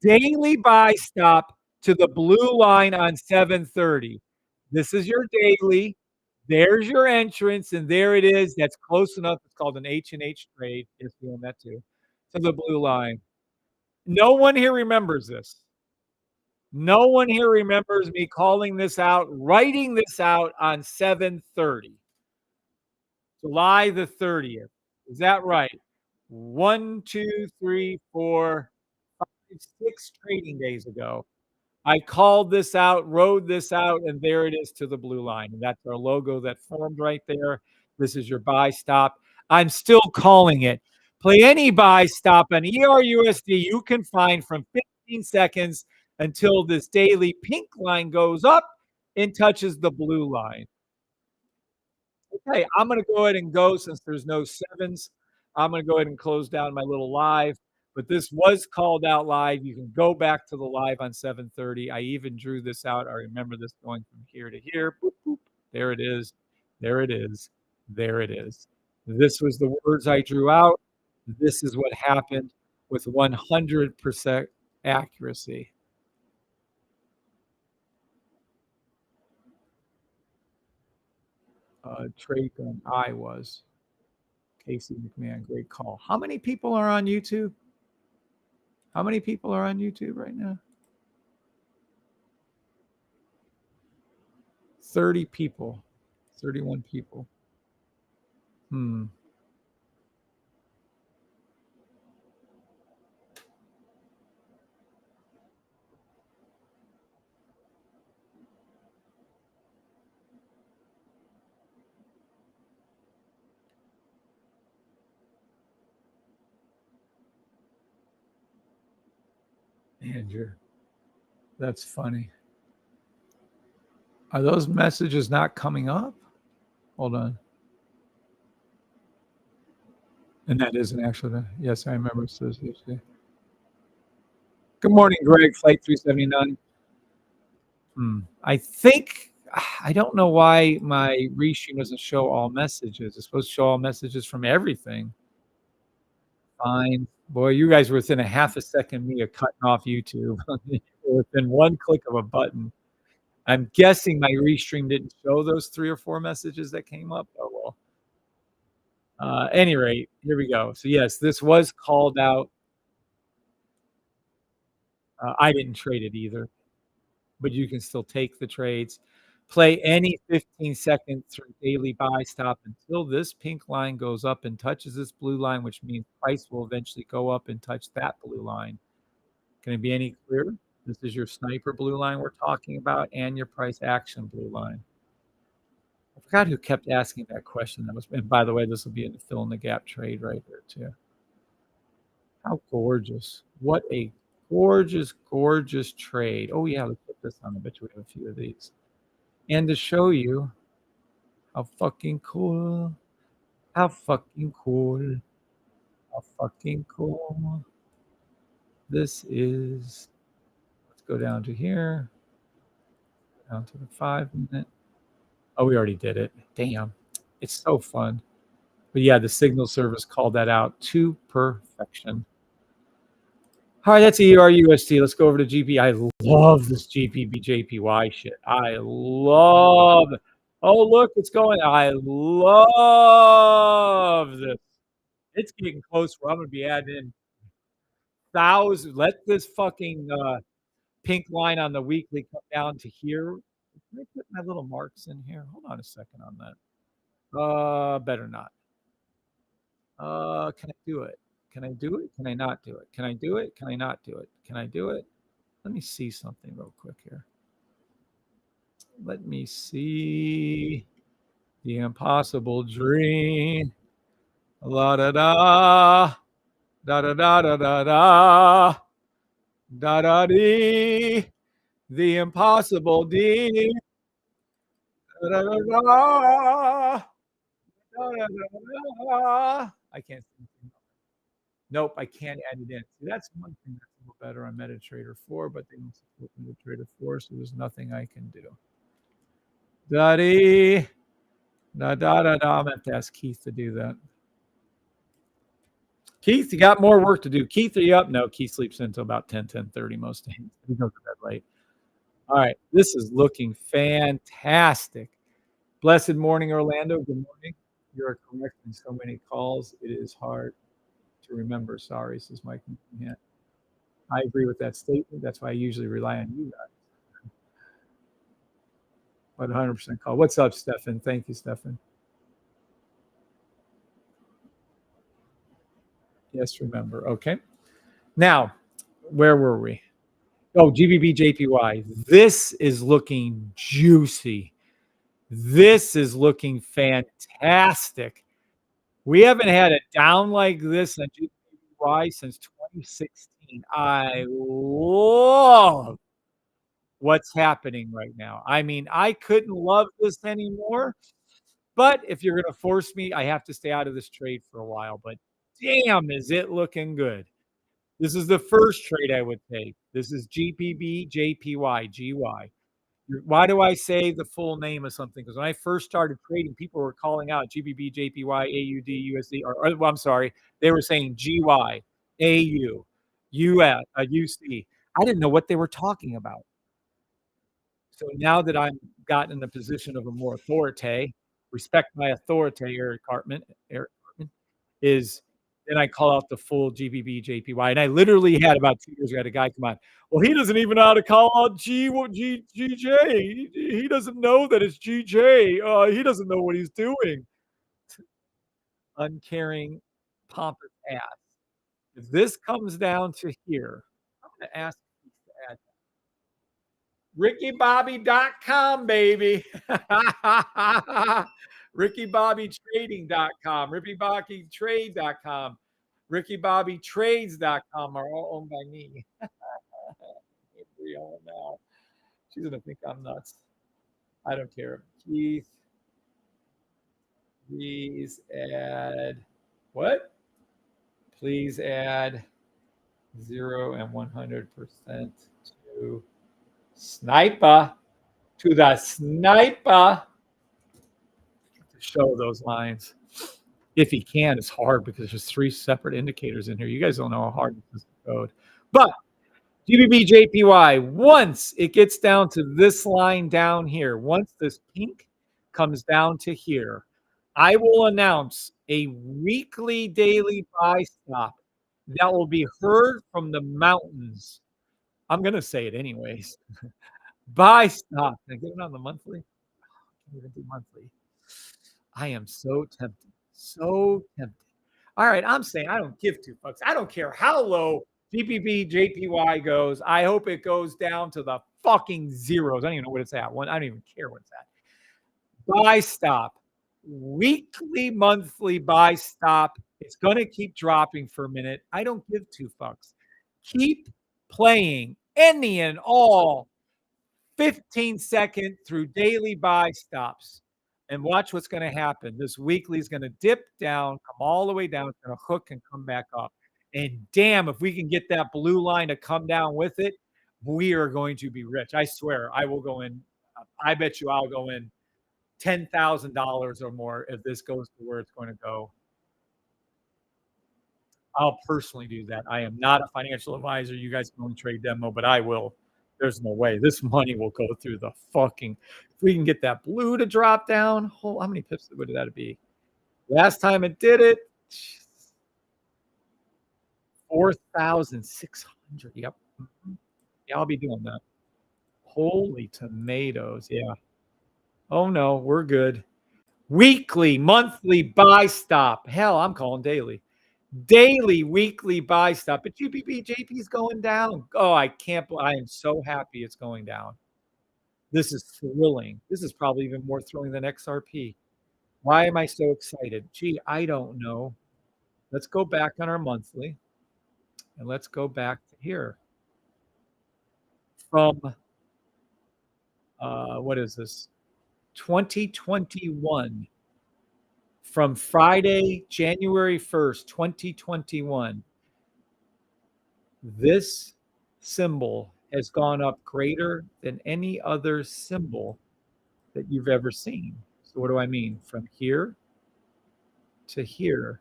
Daily buy stop to the blue line on 7:30. This is your daily. There's your entrance, and there it is. That's close enough. It's called an H&H trade. Yes, we own that too. To the blue line. No one here remembers this. No one here remembers me calling this out, writing this out on 7:30, July the 30th. Is that right? 1, 2, 3, 4, 5, 6 trading days ago. I called this out, wrote this out, and there it is to the blue line. And that's our logo that formed right there. This is your buy stop. I'm still calling it. Play any buy stop on ERUSD you can find from 15 seconds until this daily pink line goes up and touches the blue line. Okay, I'm going to go ahead and go since there's no sevens. I'm going to go ahead and close down my little live. But this was called out live. You can go back to the live on 7:30. I even drew this out. I remember this going from here to here. Boop, boop. There it is. There it is. There it is. This was the words I drew out. This is what happened with 100% accuracy. Trade gun I was. Casey McMahon, great call. How many people are on YouTube? How many people are on YouTube right now? 30 people. 31 people. Andrew, that's funny. Are those messages not coming up? Hold on. And that is an actual. Yes, I remember. Good morning, Greg. Flight 379. I think I don't know why my restream doesn't show all messages. It's supposed to show all messages from everything. Fine. Boy, you guys were within a half a second of me of cutting off YouTube. Within one click of a button. I'm guessing my restream didn't show those 3 or 4 messages that came up. Oh, well. Any rate, here we go. So, yes, this was called out. I didn't trade it either, but you can still take the trades. Play any 15-second through daily buy stop until this pink line goes up and touches this blue line, which means price will eventually go up and touch that blue line. Can it be any clearer? This is your sniper blue line we're talking about and your price action blue line. I forgot who kept asking that question. And by the way, this will be in the fill in the gap trade right there too. How gorgeous. What a gorgeous, gorgeous trade. Oh yeah, let's put this on. I bet you we have a few of these. And to show you how fucking cool, how fucking cool, how fucking cool this is. Let's go down to here, down to the 5-minute. Oh, we already did it. Damn. It's so fun. But yeah, the signal service called that out to perfection. All right, that's ERUSD. Let's go over to GP. I love this GPB-JPY shit. I love it. Oh, look, it's going. I love this. It's getting close where I'm going to be adding in thousands. Let this fucking pink line on the weekly come down to here. Can I put my little marks in here? Hold on a second on that. Better not. Can I do it? Can I do it? Can I not do it? Can I do it? Can I not do it? Can I do it? Let me see something real quick here. Let me see the impossible dream. La da da da da da da da da da da dee. The impossible D. Da da da da. I can't see anything. Nope, I can't add it in. See, that's one thing that's a little better on MetaTrader 4, but they don't support MetaTrader 4, so there's nothing I can do. Da-dee, da-da-da-da. I'm going to have to ask Keith to do that. Keith, you got more work to do. Keith, are you up? No, Keith sleeps until about 10:30 most days. He goes to bed late. All right. This is looking fantastic. Blessed morning, Orlando. Good morning. You're correct in so many calls. It is hard to remember. Sorry, says Mike. Yeah, I agree with that statement. That's why I usually rely on you guys. But 100% call. What's up, Stefan? Thank you, Stefan. Yes, remember. Okay. Now, where were we? Oh, GBB JPY. This is looking juicy. This is looking fantastic. We haven't had a down like this on GBY since 2016. I love what's happening right now. I mean, I couldn't love this anymore. But if you're going to force me, I have to stay out of this trade for a while. But damn, is it looking good? This is the first trade I would take. This is GPB, JPY, GY. Why do I say the full name of something? Because when I first started trading, people were calling out GBB, JPY, AUD, USD, well, I'm sorry, they were saying GY, AU, US, UC. I didn't know what they were talking about. So now that I'm gotten in the position of a more authority, respect my authority, Eric Cartman, is then I call out the full GBB, JPY. And I literally had about 2 years ago, I had a guy come on. Well, he doesn't even know how to call out GJ. He doesn't know that it's GJ. He doesn't know what he's doing. Uncaring, pompous ass. If this comes down to here, I'm going to ask to add RickyBobby.com, baby. RickyBobbyTrading.com, RickyBobbyTrade.com, RickyBobbyTrades.com are all owned by me. Now. She's gonna think I'm nuts. I don't care. Keith, please add what? Please add 0 and 100% to Sniper. To the Sniper. To show those lines. If he can, it's hard because there's 3 separate indicators in here. You guys don't know how hard this is to code. But GBB JPY, once it gets down to this line down here, once this pink comes down to here, I will announce a weekly daily buy stop that will be heard from the mountains. I'm going to say it anyways. Buy stop. Can I get it on the monthly? I can't even do monthly. I am so tempted. So tempted. All right, I'm saying I don't give 2 fucks. I don't care how low GPB JPY goes. I hope it goes down to the fucking zeros. I don't even know what it's at. I don't even care what it's at. Buy stop. Weekly, monthly buy stop. It's going to keep dropping for a minute. I don't give 2 fucks. Keep playing any and all 15-second through daily buy stops. And watch what's going to happen. This weekly is going to dip down, come all the way down. It's going to hook and come back up. And damn, if we can get that blue line to come down with it, we are going to be rich. I swear, I will go in. I bet you I'll go in $10,000 or more if this goes to where it's going to go. I'll personally do that. I am not a financial advisor. You guys can only trade demo, but I will. There's no way. This money will go through the fucking. If we can get that blue to drop down, how many pips would that be? Last time it did it, 4,600. Yep. Yeah, I'll be doing that. Holy tomatoes. Yeah. Oh, no, we're good. Weekly, monthly buy stop. Hell, I'm calling daily. Daily, weekly buy stop. But JP is going down. Oh, I can't. I am so happy it's going down. This is thrilling. This is probably even more thrilling than XRP. Why am I so excited? Gee, I don't know. Let's go back on our monthly. And let's go back to here. From, what is this? 2021. From Friday, January 1st, 2021. This symbol has gone up greater than any other symbol that you've ever seen. So what do I mean? From here to here,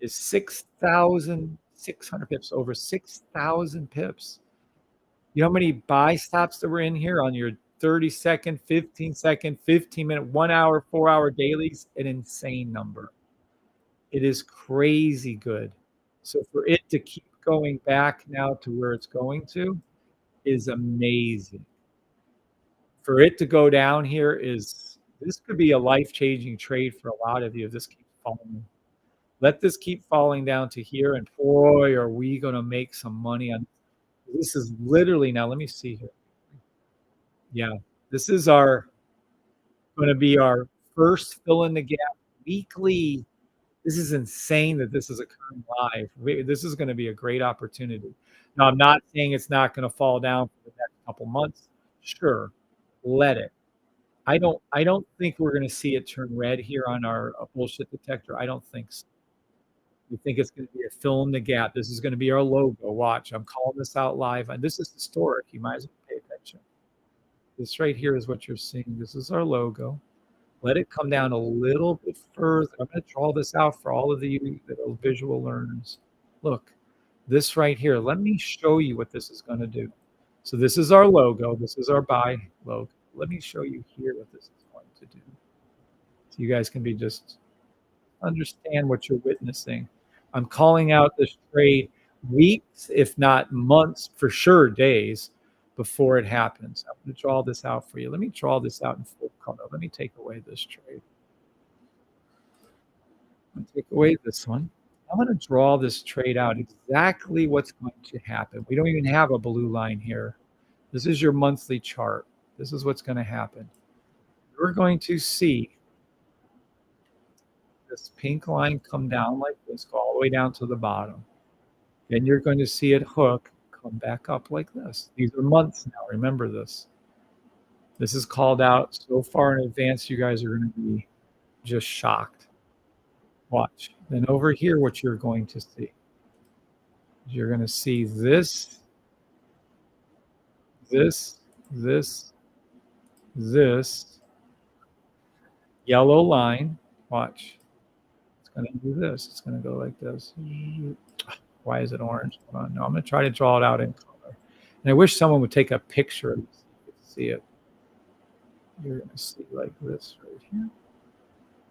is 6,600 pips, over 6,000 pips. You know how many buy stops that were in here on your 30-second, 15-second, 15-minute, 1 hour, 4 hour dailies? An insane number. It is crazy good. So for it to keep going back now to where it's going to is amazing. For it to go down here this could be a life-changing trade for a lot of you if this keeps falling. Let this keep falling down to here, and boy, are we going to make some money on this. Is literally, now let me see here. Yeah, this is going to be our first fill in the gap weekly. This is insane that this is occurring live. This is going to be a great opportunity. Now, I'm not saying it's not going to fall down for the next couple months. Sure, let it. I don't think we're going to see it turn red here on our bullshit detector. I don't think so. We think it's going to be a fill in the gap. This is going to be our logo. Watch, I'm calling this out live, and this is historic. You might as well pay attention. This right here is what you're seeing. This is our logo. Let it come down a little bit further. I'm going to draw this out for all of you that are visual learners. Look, this right here. Let me show you what this is going to do. So this is our logo. This is our buy logo. Let me show you here what this is going to do. So you guys can be just understand what you're witnessing. I'm calling out this trade weeks, if not months, for sure days before it happens. I'm going to draw this out for you. Let me draw this out in full color. Let me take away this trade. I'm going to take away this one. I'm going to draw this trade out exactly what's going to happen. We don't even have a blue line here. This is your monthly chart. This is what's going to happen. You're going to see this pink line come down like this, go all the way down to the bottom. Then you're going to see it hook, come back up like this. These are months now. Remember this. This is called out so far in advance, you guys are going to be just shocked. Watch. Then over here, what you're going to see. You're going to see this yellow line. Watch. It's going to do this. It's going to go like this. Why is it orange? Hold on. No, I'm going to try to draw it out in color. And I wish someone would take a picture of this so you can see it. You're going to see like this right here.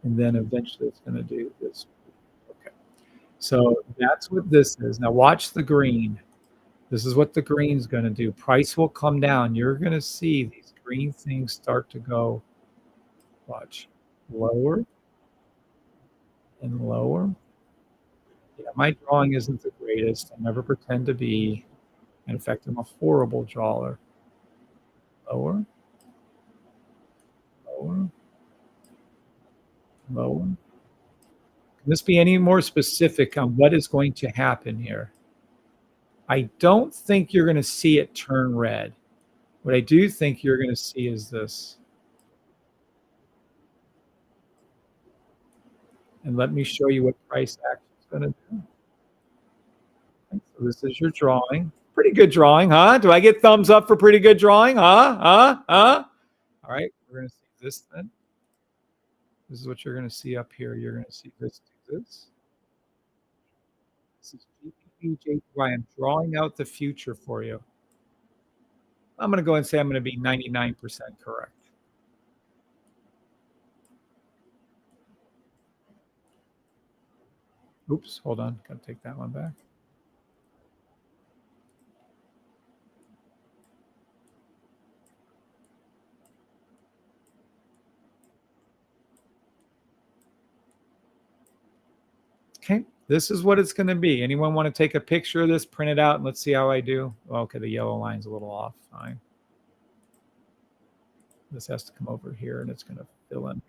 And then eventually it's going to do this. Okay. So that's what this is. Now watch the green. This is what the green's going to do. Price will come down. You're going to see these green things start to go, watch, lower and lower. Yeah, my drawing isn't the greatest. I never pretend to be. In fact, I'm a horrible drawer. Lower, lower, lower. Can this be any more specific on what is going to happen here? I don't think you're going to see it turn red. What I do think you're going to see is this. And let me show you what price action is going to do. Okay, so this is your drawing. Pretty good drawing, huh? Do I get thumbs up for pretty good drawing? Huh? All right, we're going to see this then. This is what you're going to see up here. You're going to see this, this. This is GPP, JPY. I'm drawing out the future for you. I'm going to go and say I'm going to be 99% correct. Oops, hold on. Got to take that one back. Okay, this is what it's going to be. Anyone want to take a picture of this, print it out, and let's see how I do? Okay, the yellow line's a little off. Fine. This has to come over here, and it's going to fill in.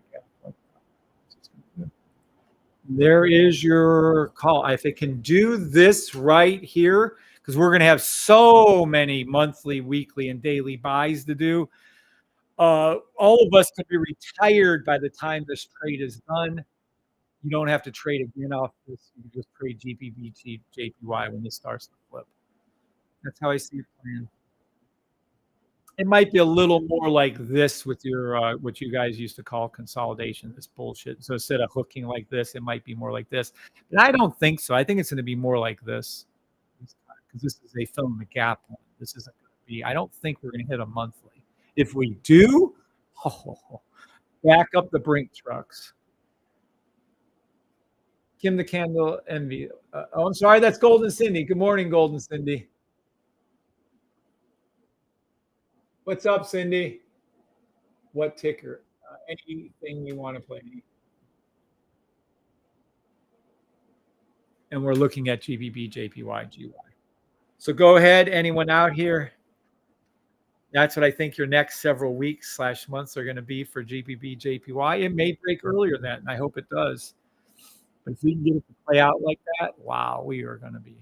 There is your call. If it can do this right here, because we're going to have so many monthly, weekly, and daily buys to do, all of us could be retired by the time this trade is done. You don't have to trade again off this. You can just trade GPBT, JPY when this starts to flip. That's how I see it playing. It might be a little more like this with your, what you guys used to call consolidation, this bullshit. So instead of hooking like this, it might be more like this. But I don't think so. I think it's gonna be more like this. Because this is a fill in the gap one. This isn't gonna be, I don't think we're gonna hit a monthly. If we do, oh, back up the brink trucks. Kim the Candle Envy. Oh, I'm sorry, that's Golden Cindy. Good morning, Golden Cindy. What's up, Cindy? What ticker? Anything you want to play? And we're looking at GBB, JPY, GY. So go ahead, anyone out here? That's what I think your next several weeks / months are going to be for GBB, JPY. It may break earlier than that, and I hope it does. But if we can get it to play out like that, wow, we are going to be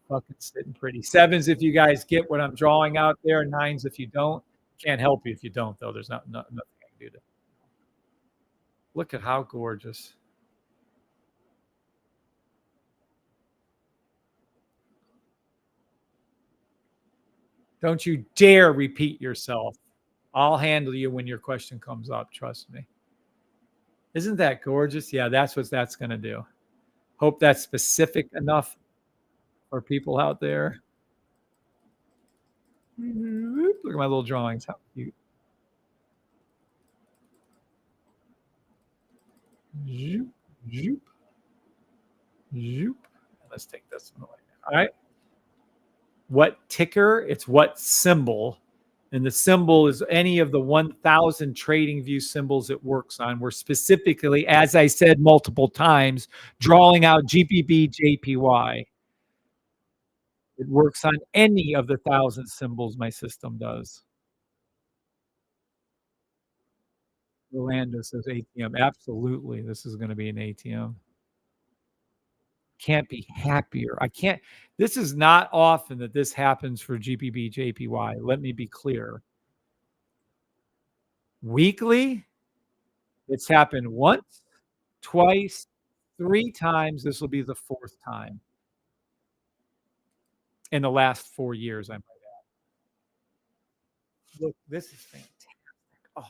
fucking sitting pretty. Sevens if you guys get what I'm drawing out there. Nines if you don't. Can't help you if you don't, though. There's nothing I can do to. Look at how gorgeous. Don't you dare repeat yourself. I'll handle you when your question comes up. Trust me. Isn't that gorgeous? Yeah, that's what that's going to do. Hope that's specific enough for people out there. Look at my little drawings. How cute. Zoop, zoop, zoop. Let's take this one away. All right. What ticker? It's what symbol. And the symbol is any of the 1,000 trading view symbols it works on. We're specifically, as I said multiple times, drawing out GBB, JPY. It works on any of the 1,000 symbols my system does. Orlando says ATM. Absolutely. This is going to be an ATM. Can't be happier. I can't. This is not often that this happens for GBB, JPY. Let me be clear. Weekly, it's happened once, twice, 3 times. This will be the 4th time in the last 4 years, I might add. Look, this is fantastic. Oh,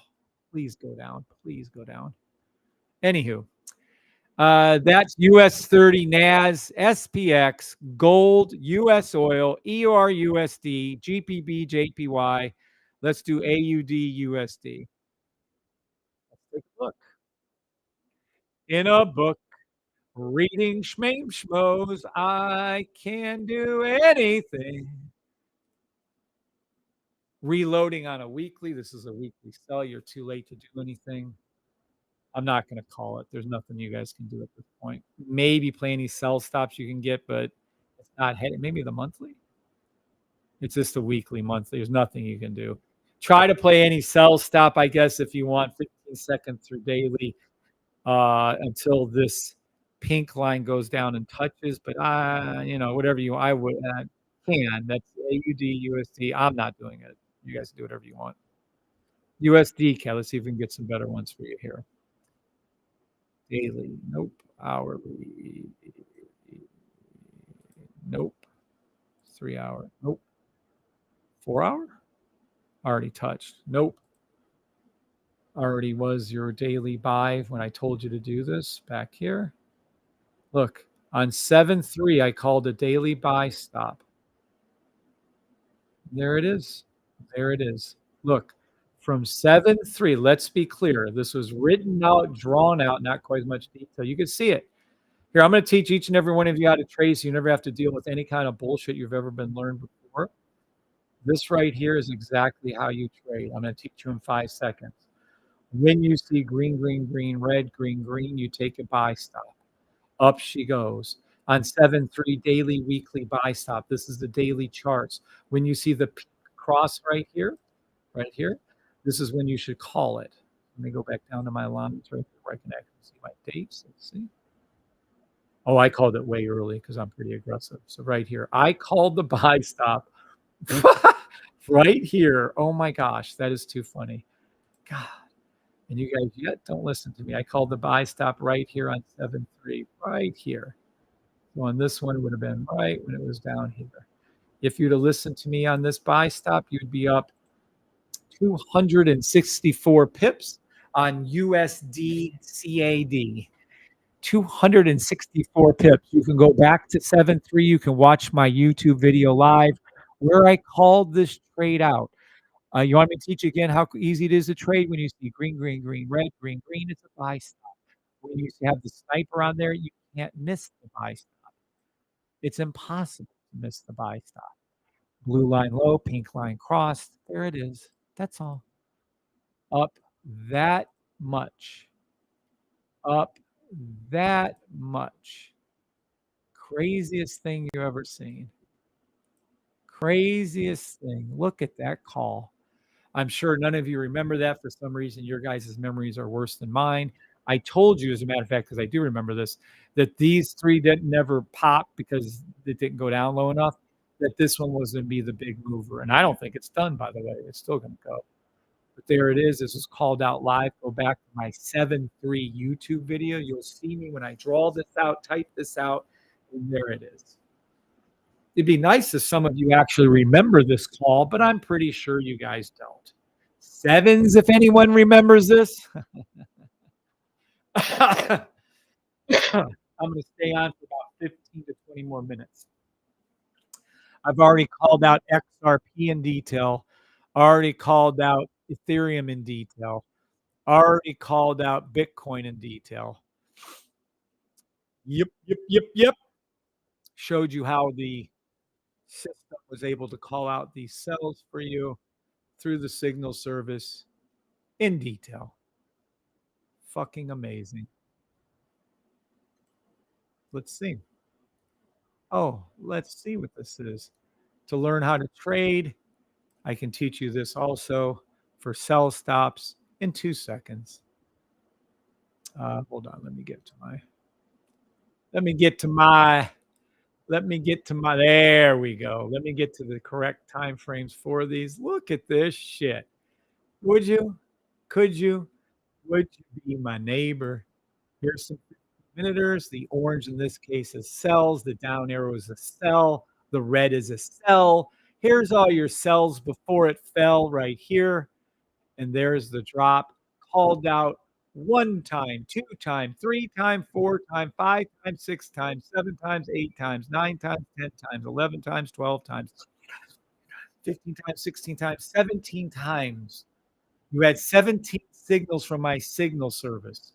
please go down. Please go down. Anywho, that's US 30 NAS, SPX, gold, US oil, EUR USD, GPB, JPY. Let's do AUD USD. Let's take a look. In a book, reading schmame schmoes, I can do anything. Reloading on a weekly. This is a weekly sell. You're too late to do anything. I'm not going to call it. There's nothing you guys can do at this point. Maybe play any sell stops you can get, but it's not heading. Maybe the monthly. It's just a weekly, monthly. There's nothing you can do. Try to play any sell stop, I guess, if you want 15 seconds through daily until this pink line goes down and touches. But whatever I would can. That's AUD USD. I'm not doing it. You guys can do whatever you want. USD, okay, let's see if we can get some better ones for you here. Daily, nope. Hourly, nope. 3 hour, nope. 4 hour, already touched, nope. Already was your daily buy when I told you to do this back here. Look, on 7/3, I called a daily buy stop. There it is. There it is. Look, from 7/3, let's be clear. This was written out, drawn out, not quite as much detail. You can see it. Here, I'm going to teach each and every one of you how to trade so you never have to deal with any kind of bullshit you've ever been learned before. This right here is exactly how you trade. I'm going to teach you in 5 seconds. When you see green, green, green, red, green, green, you take a buy stop. Up she goes. On 7/3 daily, weekly buy stop. This is the daily charts. When you see the cross right here, this is when you should call it. Let me go back down to my lines right there where I can actually see my dates. Let's see. Oh, I called it way early because I'm pretty aggressive. So right here, I called the buy stop right here. Oh my gosh, that is too funny. God. And you guys yet don't listen to me. I called the buy stop right here on 7/3, right here. So on this one, it would have been right when it was down here. If you'd have listened to me on this buy stop, you'd be up 264 pips on USD CAD. 264 pips. You can go back to 7.3. You can watch my YouTube video live where I called this trade out. You want me to teach you again how easy it is to trade? When you see green, green, green, red, green, green, it's a buy stop. When you have the sniper on there, you can't miss the buy stop. It's impossible to miss the buy stop. Blue line low, pink line crossed. There it is. That's all. Up that much. Up that much. Craziest thing you've ever seen. Craziest thing. Look at that call. I'm sure none of you remember that. For some reason, your guys' memories are worse than mine. I told you, as a matter of fact, because I do remember this, that these three didn't never pop because it didn't go down low enough, that this one was going to be the big mover. And I don't think it's done, by the way. It's still going to go. But there it is. This was called out live. Go back to my 7.3 YouTube video. You'll see me when I draw this out, type this out, and there it is. It'd be nice if some of you actually remember this call, but I'm pretty sure you guys don't. Sevens, if anyone remembers this. I'm going to stay on for about 15 to 20 more minutes. I've already called out XRP in detail, already called out Ethereum in detail, already called out Bitcoin in detail. Yep. Showed you how the system was able to call out these cells for you through the signal service in detail. Fucking amazing. Let's see. Oh, let's see what this is. To learn how to trade, I can teach you this also for sell stops in 2 seconds. Hold on. Let me get to my, there we go. Let me get to the correct time frames for these. Look at this shit. Would you be my neighbor? Here's some minuters. The orange in this case is sells. The down arrow is a sell. The red is a sell. Here's all your sells before it fell right here. And there's the drop. Called out 1 time, 2 times, 3 times, 4 times, 5 times, 6 times, 7 times, 8 times, 9 times, 10 times, 11 times, 12 times, 15 times, 16 times, 17 times. You had 17 signals from my signal service.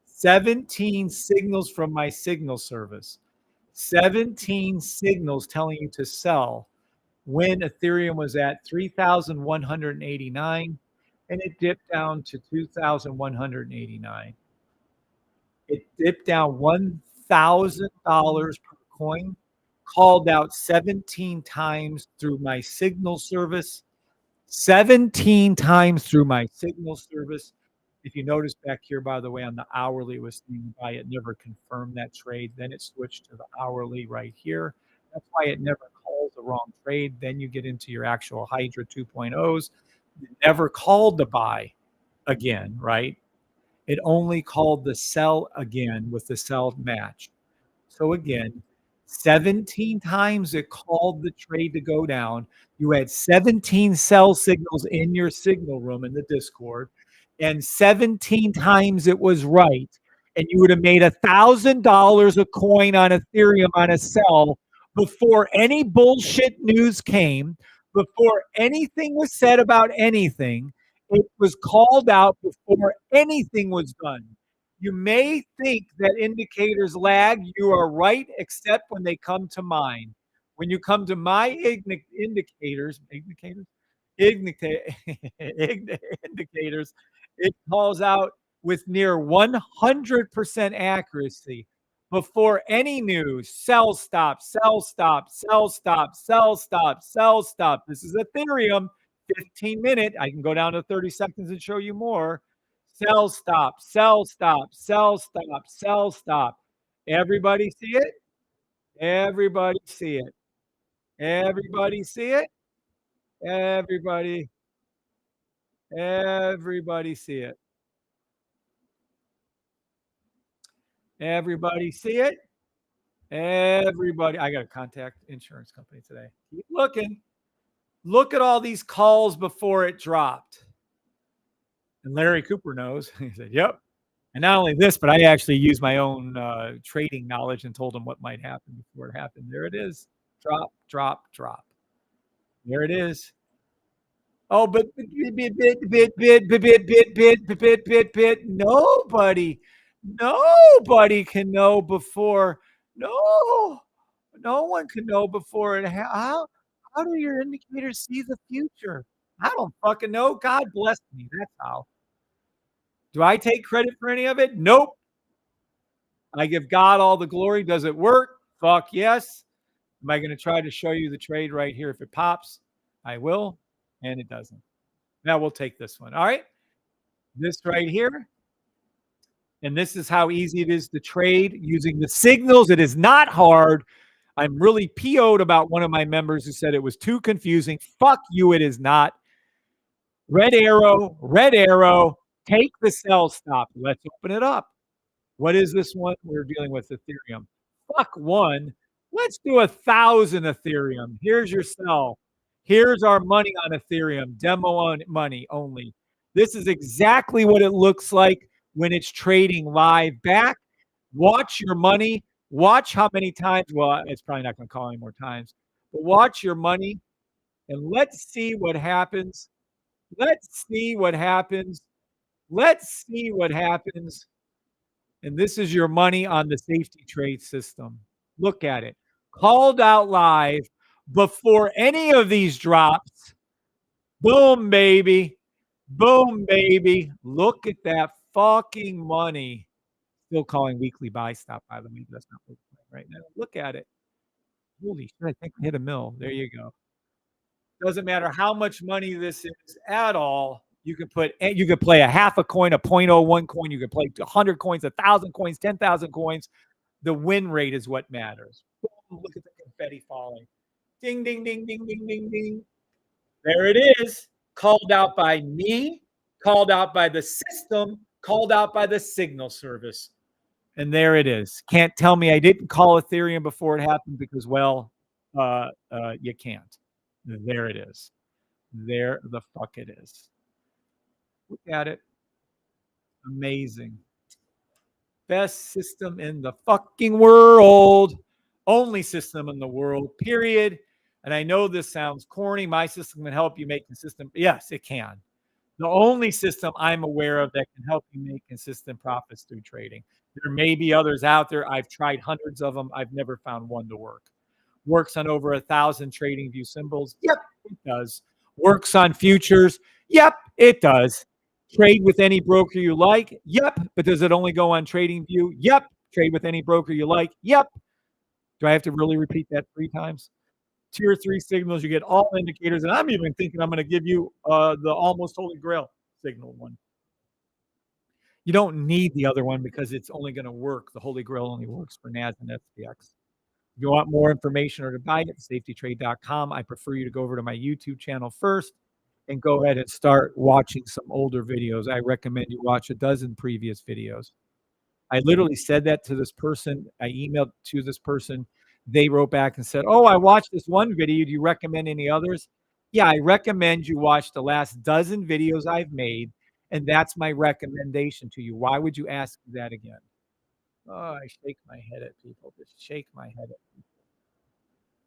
17 signals from my signal service. 17 signals telling you to sell when Ethereum was at 3,189 and it dipped down to 2,189. It dipped down $1,000 per coin, called out 17 times through my signal service. 17 times through my signal service. If you notice back here, by the way, on the hourly, it was saying buy. It never confirmed that trade. Then it switched to the hourly right here. That's why it never calls the wrong trade. Then you get into your actual Hydra 2.0s. It never called the buy again, right? It only called the sell again with the sell match. So again, 17 times it called the trade to go down. You had 17 sell signals in your signal room in the Discord, and 17 times it was right. And you would have made $1,000 a coin on Ethereum on a sell before any bullshit news came, before anything was said about anything. It was called out before anything was done. You may think that indicators lag. You are right, except when they come to mine. When you come to my indicators, it calls out with near 100% accuracy before any news. Sell stop, sell stop, sell stop, sell stop, sell stop. This is Ethereum, 15-minute. I can go down to 30 seconds and show you more. Sell stop, sell stop, sell stop, sell stop. Everybody see it? Everybody see it? Everybody see it? Everybody see it? Everybody see it? Everybody. I got to contact insurance company today. Keep looking. Look at all these calls before it dropped. And Larry Cooper knows. He said, "Yep." And not only this, but I actually used my own trading knowledge and told him what might happen before it happened. There it is. Drop, drop, drop. There it is. Oh, but nobody can know before. No, no one can know before it. How do your indicators see the future? I don't fucking know. God bless me. That's how. Do I take credit for any of it? Nope. I give God all the glory. Does it work? Fuck yes. Am I going to try to show you the trade right here if it pops? I will, and it doesn't. Now we'll take this one. All right. This right here. And this is how easy it is to trade using the signals. It is not hard. I'm really PO'd about one of my members who said it was too confusing. Fuck you, it is not. Red arrow, take the sell stop. Let's open it up. What is this one? We're dealing with Ethereum. Fuck one. Let's do 1,000 Ethereum. Here's your sell. Here's our money on Ethereum. Demo on money only. This is exactly what it looks like when it's trading live back. Watch your money. Watch how many times. Well, it's probably not going to call any more times. But watch your money and let's see what happens. Let's see what happens. Let's see what happens. And this is your money on the safety trade system. Look at it. Called out live before any of these drops. Boom, baby. Boom, baby. Look at that fucking money. Still calling weekly buy stop, by the way. That's not what right now. Look at it. Holy shit, I think we hit a mill. There you go. Doesn't matter how much money this is at all. You could play a half a coin, a 0.01 coin. You could play 100 coins, 1,000 coins, 10,000 coins. The win rate is what matters. Boom, look at the confetti falling. Ding, ding, ding, ding, ding, ding, ding. There it is. Called out by me, called out by the system, called out by the signal service. And there it is. Can't tell me I didn't call Ethereum before it happened because, well, you can't. There it is. There the fuck it is. Look at it. Amazing. Best system in the fucking world. Only system in the world, period. And I know this sounds corny. My system can help you make consistent. Yes, it can. The only system I'm aware of that can help you make consistent profits through trading. There may be others out there. I've tried hundreds of them. I've never found one to work. Works on over 1,000 trading view symbols. Yep, it does. Works on futures. Yep, it does. Trade with any broker you like. Yep, but does it only go on trading view? Yep. Trade with any broker you like. Yep. Do I have to really repeat that 3 times? Tier 3 signals, you get all indicators. And I'm even thinking I'm going to give you the almost holy grail signal one. You don't need the other one because it's only going to work. The holy grail only works for NAS and SPX. If you want more information or to buy it, safetytrade.com. I prefer you to go over to my YouTube channel first and go ahead and start watching some older videos. I recommend you watch a dozen previous videos. I literally said that to this person. I emailed to this person. They wrote back and said, "Oh, I watched this one video. Do you recommend any others?" Yeah, I recommend you watch the last dozen videos I've made, and that's my recommendation to you. Why would you ask that again? Oh, I shake my head at people. Just shake my head at people.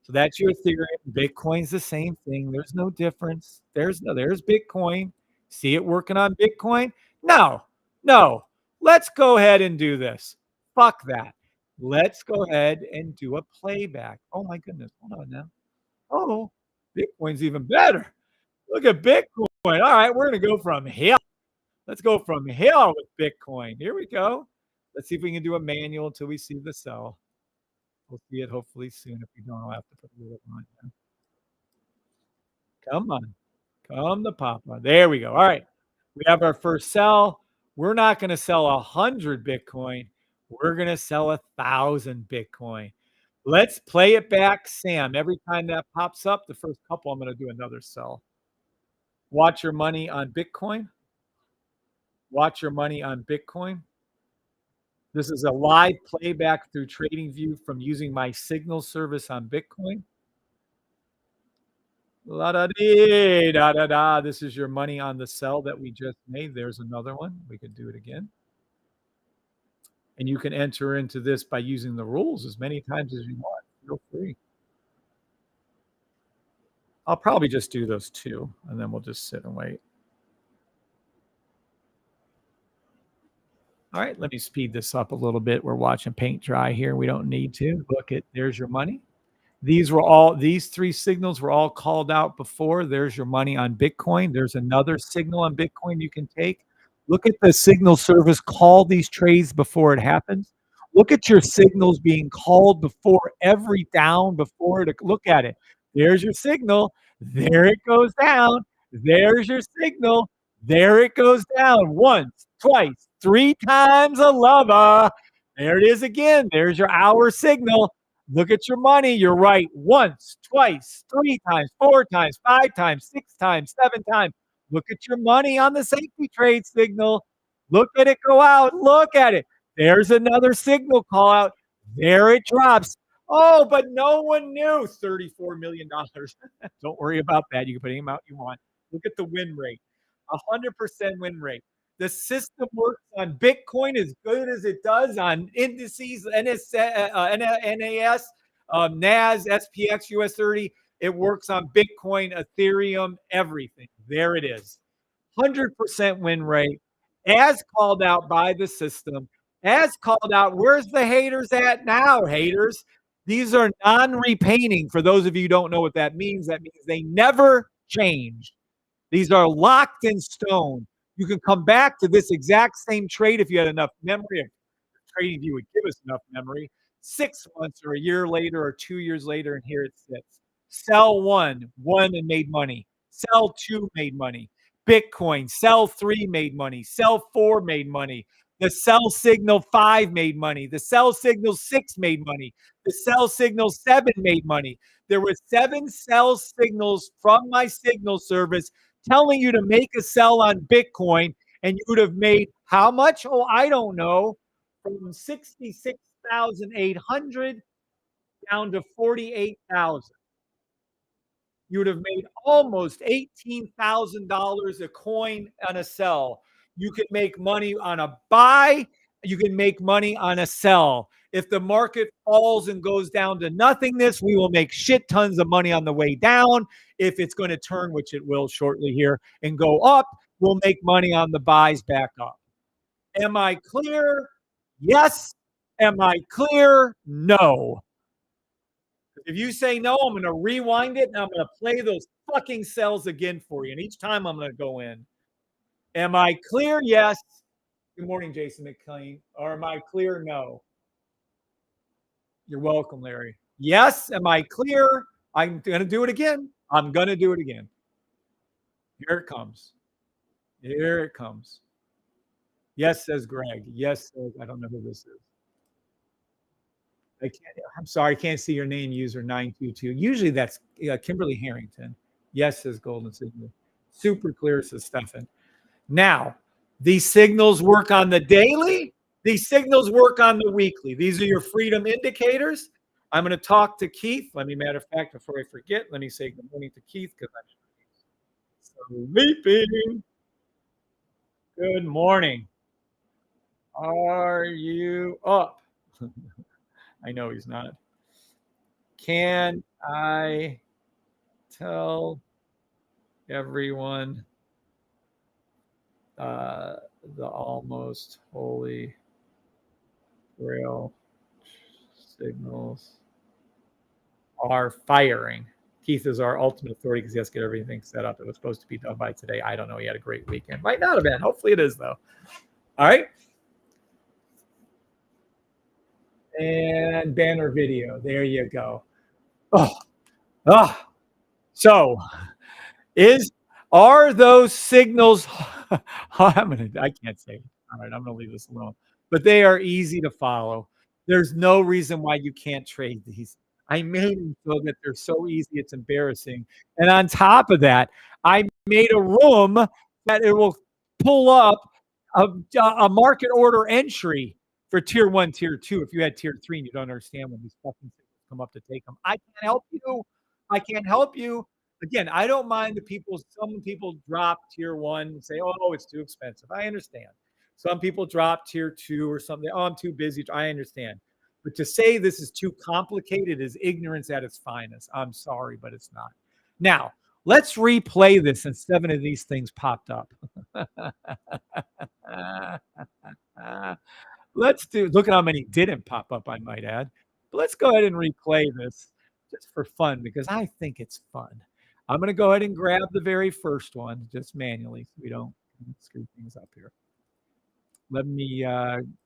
So that's your theory. Bitcoin's the same thing. There's no difference. There's Bitcoin. See it working on Bitcoin? No, no. Let's go ahead and do this. Fuck that. Let's go ahead and do a playback. Oh my goodness. Hold on now. Oh, Bitcoin's even better. Look at Bitcoin. All right, we're going to go from here. Let's go from here with Bitcoin. Here we go. Let's see if we can do a manual until we see the sell. We'll see it hopefully soon. If we don't, I'll have to put a little on there. Come on. Come the papa. There we go. All right. We have our first sell. We're not going to sell 100 Bitcoin. We're going to sell 1,000 Bitcoin. Let's play it back, Sam. Every time that pops up, the first couple, I'm going to do another sell. Watch your money on Bitcoin. Watch your money on Bitcoin. This is a live playback through TradingView from using my signal service on Bitcoin. La da dee, da da da. This is your money on the sell that we just made. There's another one. We could do it again. And you can enter into this by using the rules as many times as you want. Feel free. I'll probably just do those two, and then we'll just sit and wait. All right, let me speed this up a little bit. We're watching paint dry here. We don't need to. Look at there's your money. These three signals were all called out before. There's your money on Bitcoin. There's another signal on Bitcoin you can take. Look at the signal service call these trades before it happens. Look at your signals being called before every down, before it. Look at it. There's your signal. There it goes down. There's your signal. There it goes down. Once, twice, three times a lover. There it is again. There's your hour signal. Look at your money. You're right. Once, twice, three times, four times, five times, six times, seven times. Look at your money on the safety trade signal. Look at it go out. Look at it. There's another signal call out. There it drops. Oh, but no one knew $34 million. Don't worry about that. You can put any amount you want. Look at the win rate. 100% win rate. The system works on Bitcoin as good as it does on indices, NAS, NAS, SPX, US 30. It works on Bitcoin, Ethereum, everything. There it is. 100% win rate, as called out by the system, as called out. Where's the haters at now, haters? These are non-repainting. For those of you who don't know what that means they never change. These are locked in stone. You can come back to this exact same trade if you had enough memory. If trading view would give us enough memory. 6 months or a year later or 2 years later, and here it sits. Sell one and made money. Sell two, made money. Bitcoin, sell three, made money. Sell four, made money. The sell signal 5 made money. The sell signal 6 made money. The sell signal 7 made money. There were 7 sell signals from my signal service telling you to make a sell on Bitcoin, and you would have made how much? Oh, I don't know. From 66,800 down to 48,000. You would have made almost $18,000 a coin on a sell. You can make money on a buy. You can make money on a sell. If the market falls and goes down to nothingness, we will make shit tons of money on the way down. If it's going to turn, which it will shortly here, and go up, we'll make money on the buys back up. Am I clear? Yes. Am I clear? No. If you say no, I'm going to rewind it and I'm going to play those fucking cells again for you. And each time I'm going to go in. Am I clear? Yes. Good morning, Jason McLean. Or am I clear? No. You're welcome, Larry. Yes. Am I clear? I'm going to do it again. I'm going to do it again. Here it comes. Here it comes. Yes, says Greg. Yes, says, I don't know who this is. I'm sorry, I can't see your name, user 922. Usually that's Kimberly Harrington. Yes, says Golden Signal. Super clear, says Stefan. Now, these signals work on the daily. These signals work on the weekly. These are your freedom indicators. I'm going to talk to Keith. Matter of fact, before I forget, let me say good morning to Keith because I'm sleeping. Good morning. Are you up? I know he's not. Can I tell everyone the almost holy grail signals are firing? Keith is our ultimate authority because he has to get everything set up. It was supposed to be done by today. I don't know. He had a great weekend. Might not have been. Hopefully it is, though. All right. And banner video. There you go. So are those signals I can't say it. All right, I'm gonna leave this alone. But they are easy to follow. There's no reason why you can't trade these. I made them so that they're so easy it's embarrassing. And on top of that, I made a room that it will pull up a market order entry for tier 1, tier 2. If you had tier 3 and you don't understand when these fucking things come up to take them, I can't help you. I can't help you. Again, I don't mind the people. Some people drop tier one and say, "Oh, it's too expensive." I understand. Some people drop tier two or something. Oh, I'm too busy. I understand. But to say this is too complicated is ignorance at its finest. I'm sorry, but it's not. Now, let's replay this and 7 of these things popped up. Let's do look at how many didn't pop up, I might add. But let's go ahead and replay this just for fun because I think it's fun. I'm gonna go ahead and grab the very first one just manually so we don't screw things up here. Let me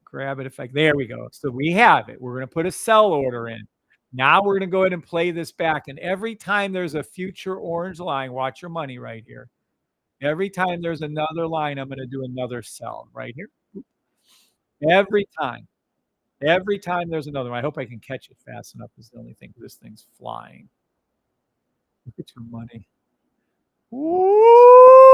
grab it if I there we go. So we have it. We're gonna put a sell order in. Now we're gonna go ahead and play this back. And every time there's a future orange line, watch your money right here. Every time there's another line, I'm gonna do another sell right here. Every time. Every time there's another one. I hope I can catch it fast enough is the only thing. This thing's flying. Look at your money. Woo-wee.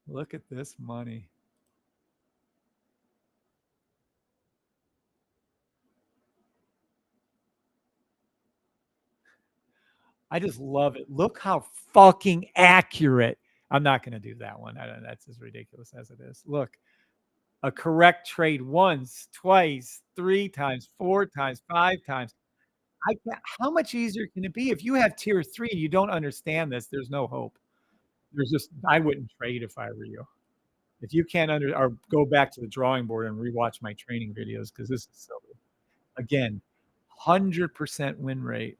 Look at this money. I just love it. Look how fucking accurate. I'm not going to do that one. That's as ridiculous as it is. Look, a correct trade once, twice, 3 times, 4 times, 5 times. How much easier can it be? If you have tier 3 and you don't understand this, there's no hope. There's just, I wouldn't trade if I were you. If you can't or go back to the drawing board and rewatch my training videos because this is silly. Again, 100% win rate.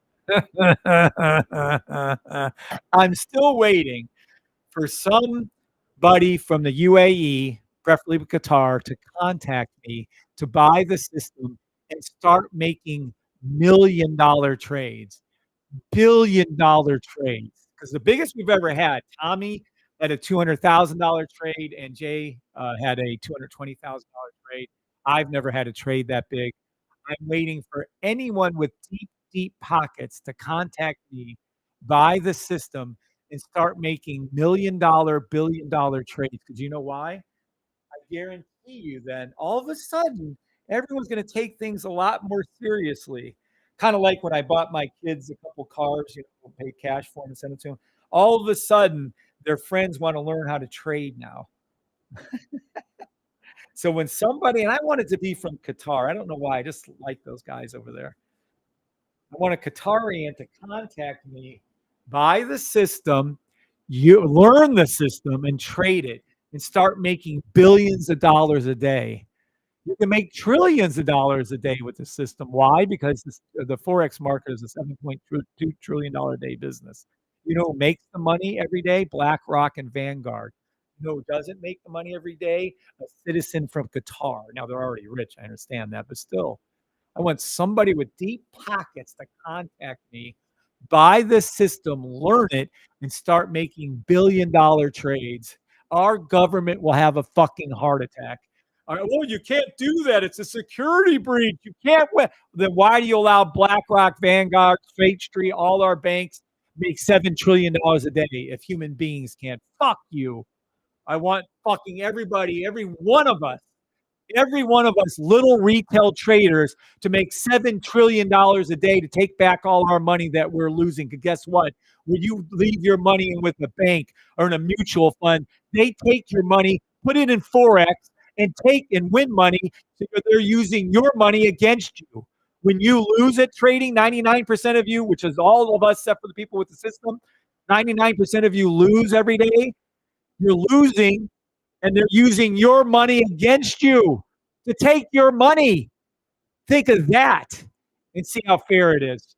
I'm still waiting for somebody from the UAE, preferably Qatar, to contact me to buy the system and start making $1 million trades, $1 billion trades. Because the biggest we've ever had, Tommy had a $200,000 trade, and Jay had a $220,000 trade. I've never had a trade that big. I'm waiting for anyone with deep, deep pockets to contact me, buy the system, and start making $1 million, $1 billion trades. Because you know why? I guarantee you then all of a sudden, everyone's going to take things a lot more seriously. Kind of like when I bought my kids a couple cars, pay cash for them and send it to them. All of a sudden, their friends want to learn how to trade now. So when somebody, and I want it to be from Qatar, I don't know why, I just like those guys over there. I want a Qatarian to contact me, buy the system, you learn the system and trade it and start making billions of dollars a day. You can make trillions of dollars a day with the system. Why? Because the Forex market is a $7.2 trillion a day business. You know who makes the money every day? BlackRock and Vanguard. You know who doesn't make the money every day? A citizen from Qatar. Now, they're already rich. I understand that. But still, I want somebody with deep pockets to contact me, buy this system, learn it, and start making billion-dollar trades. Our government will have a fucking heart attack. Oh, you can't do that. It's a security breach. You can't win. Then why do you allow BlackRock, Vanguard, State Street, all our banks make $7 trillion a day if human beings can't? Fuck you. I want fucking everybody, every one of us little retail traders to make $7 trillion a day to take back all our money that we're losing. Because guess what? When you leave your money in with a bank or in a mutual fund, they take your money, put it in Forex, and take and win money. So they're using your money against you. When you lose at trading, 99% of you, which is all of us except for the people with the system, 99% of you lose every day. You're losing, and they're using your money against you to take your money. Think of that and see how fair it is.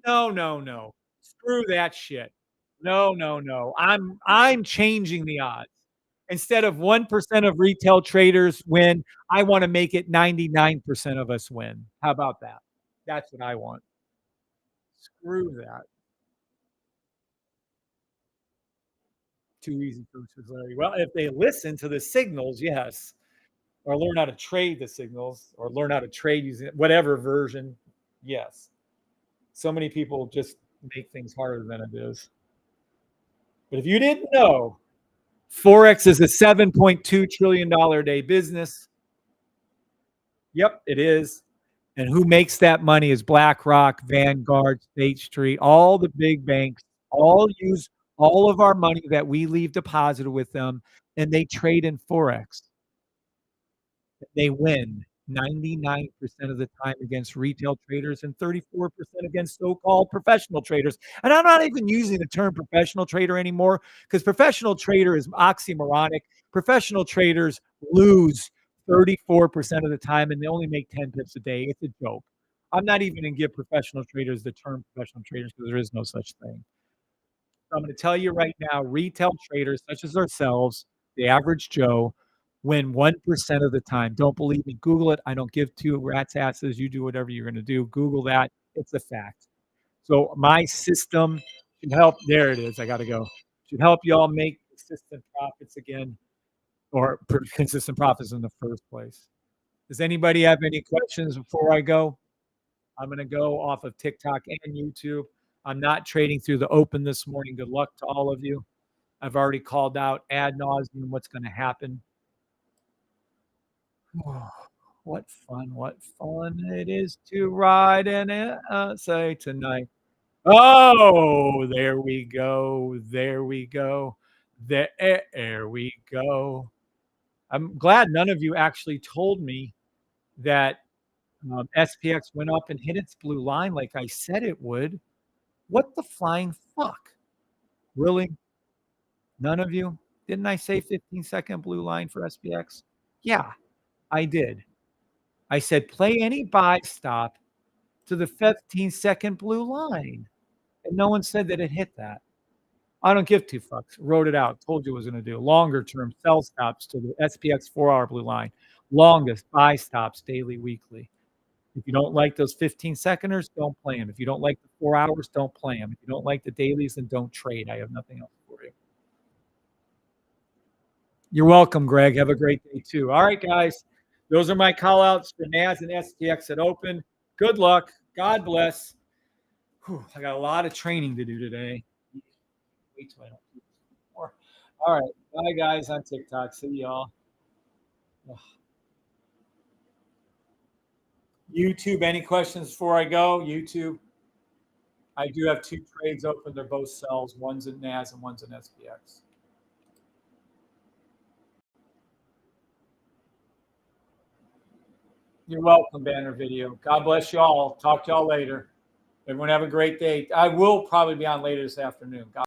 No, no, no. Screw that shit. No, no, no. I'm changing the odds. Instead of 1% of retail traders win, I want to make it 99% of us win. How about that? That's what I want. Screw that. Too easy for Larry. Well, if they listen to the signals, yes. Or learn how to trade the signals or learn how to trade using whatever version. Yes. So many people just make things harder than it is. But if you didn't know, Forex is a $7.2 trillion a day business. Yep, it is. And who makes that money is BlackRock, Vanguard, State Street, all the big banks, all use all of our money that we leave deposited with them, and they trade in Forex. They win 99% of the time against retail traders and 34% against so-called professional traders. And I'm not even using the term professional trader anymore because professional trader is oxymoronic. Professional traders lose 34% of the time and they only make 10 pips a day. It's a joke. I'm not even going to give professional traders the term professional traders because there is no such thing. So I'm going to tell you right now, retail traders such as ourselves, the average Joe, win 1% of the time. Don't believe me? Google it. I don't give two rat's asses. You do whatever you're going to do. Google that. It's a fact. So my system should help. There it is. I got to go. Should help y'all make consistent profits again, or consistent profits in the first place. Does anybody have any questions before I go? I'm going to go off of TikTok and YouTube. I'm not trading through the open this morning. Good luck to all of you. I've already called out ad nauseum what's going to happen. What fun it is to ride in it, say tonight. Oh, there we go. There we go. There we go. I'm glad none of you actually told me that SPX went up and hit its blue line like I said it would. What the flying fuck? Really? None of you? Didn't I say 15-second blue line for SPX? Yeah, I did. I said play any buy stop to the 15-second blue line. And no one said that it hit that. I don't give two fucks. Wrote it out. Told you what I was going to do. Longer term sell stops to the SPX 4-hour blue line. Longest buy stops daily, weekly. If you don't like those 15-seconders, don't play them. If you don't like the 4 hours, don't play them. If you don't like the dailies, then don't trade. I have nothing else for you. You're welcome, Greg. Have a great day, too. All right, guys. Those are my call-outs for NAS and SPX at open. Good luck. God bless. Whew, I got a lot of training to do today. Wait till I don't do this more. All right. Bye, guys, on TikTok. See y'all. YouTube, any questions before I go? YouTube. I do have two trades open. They're both sells. One's in NAS and one's in SPX. You're welcome, Banner Video. God bless y'all. Talk to y'all later. Everyone have a great day. I will probably be on later this afternoon. God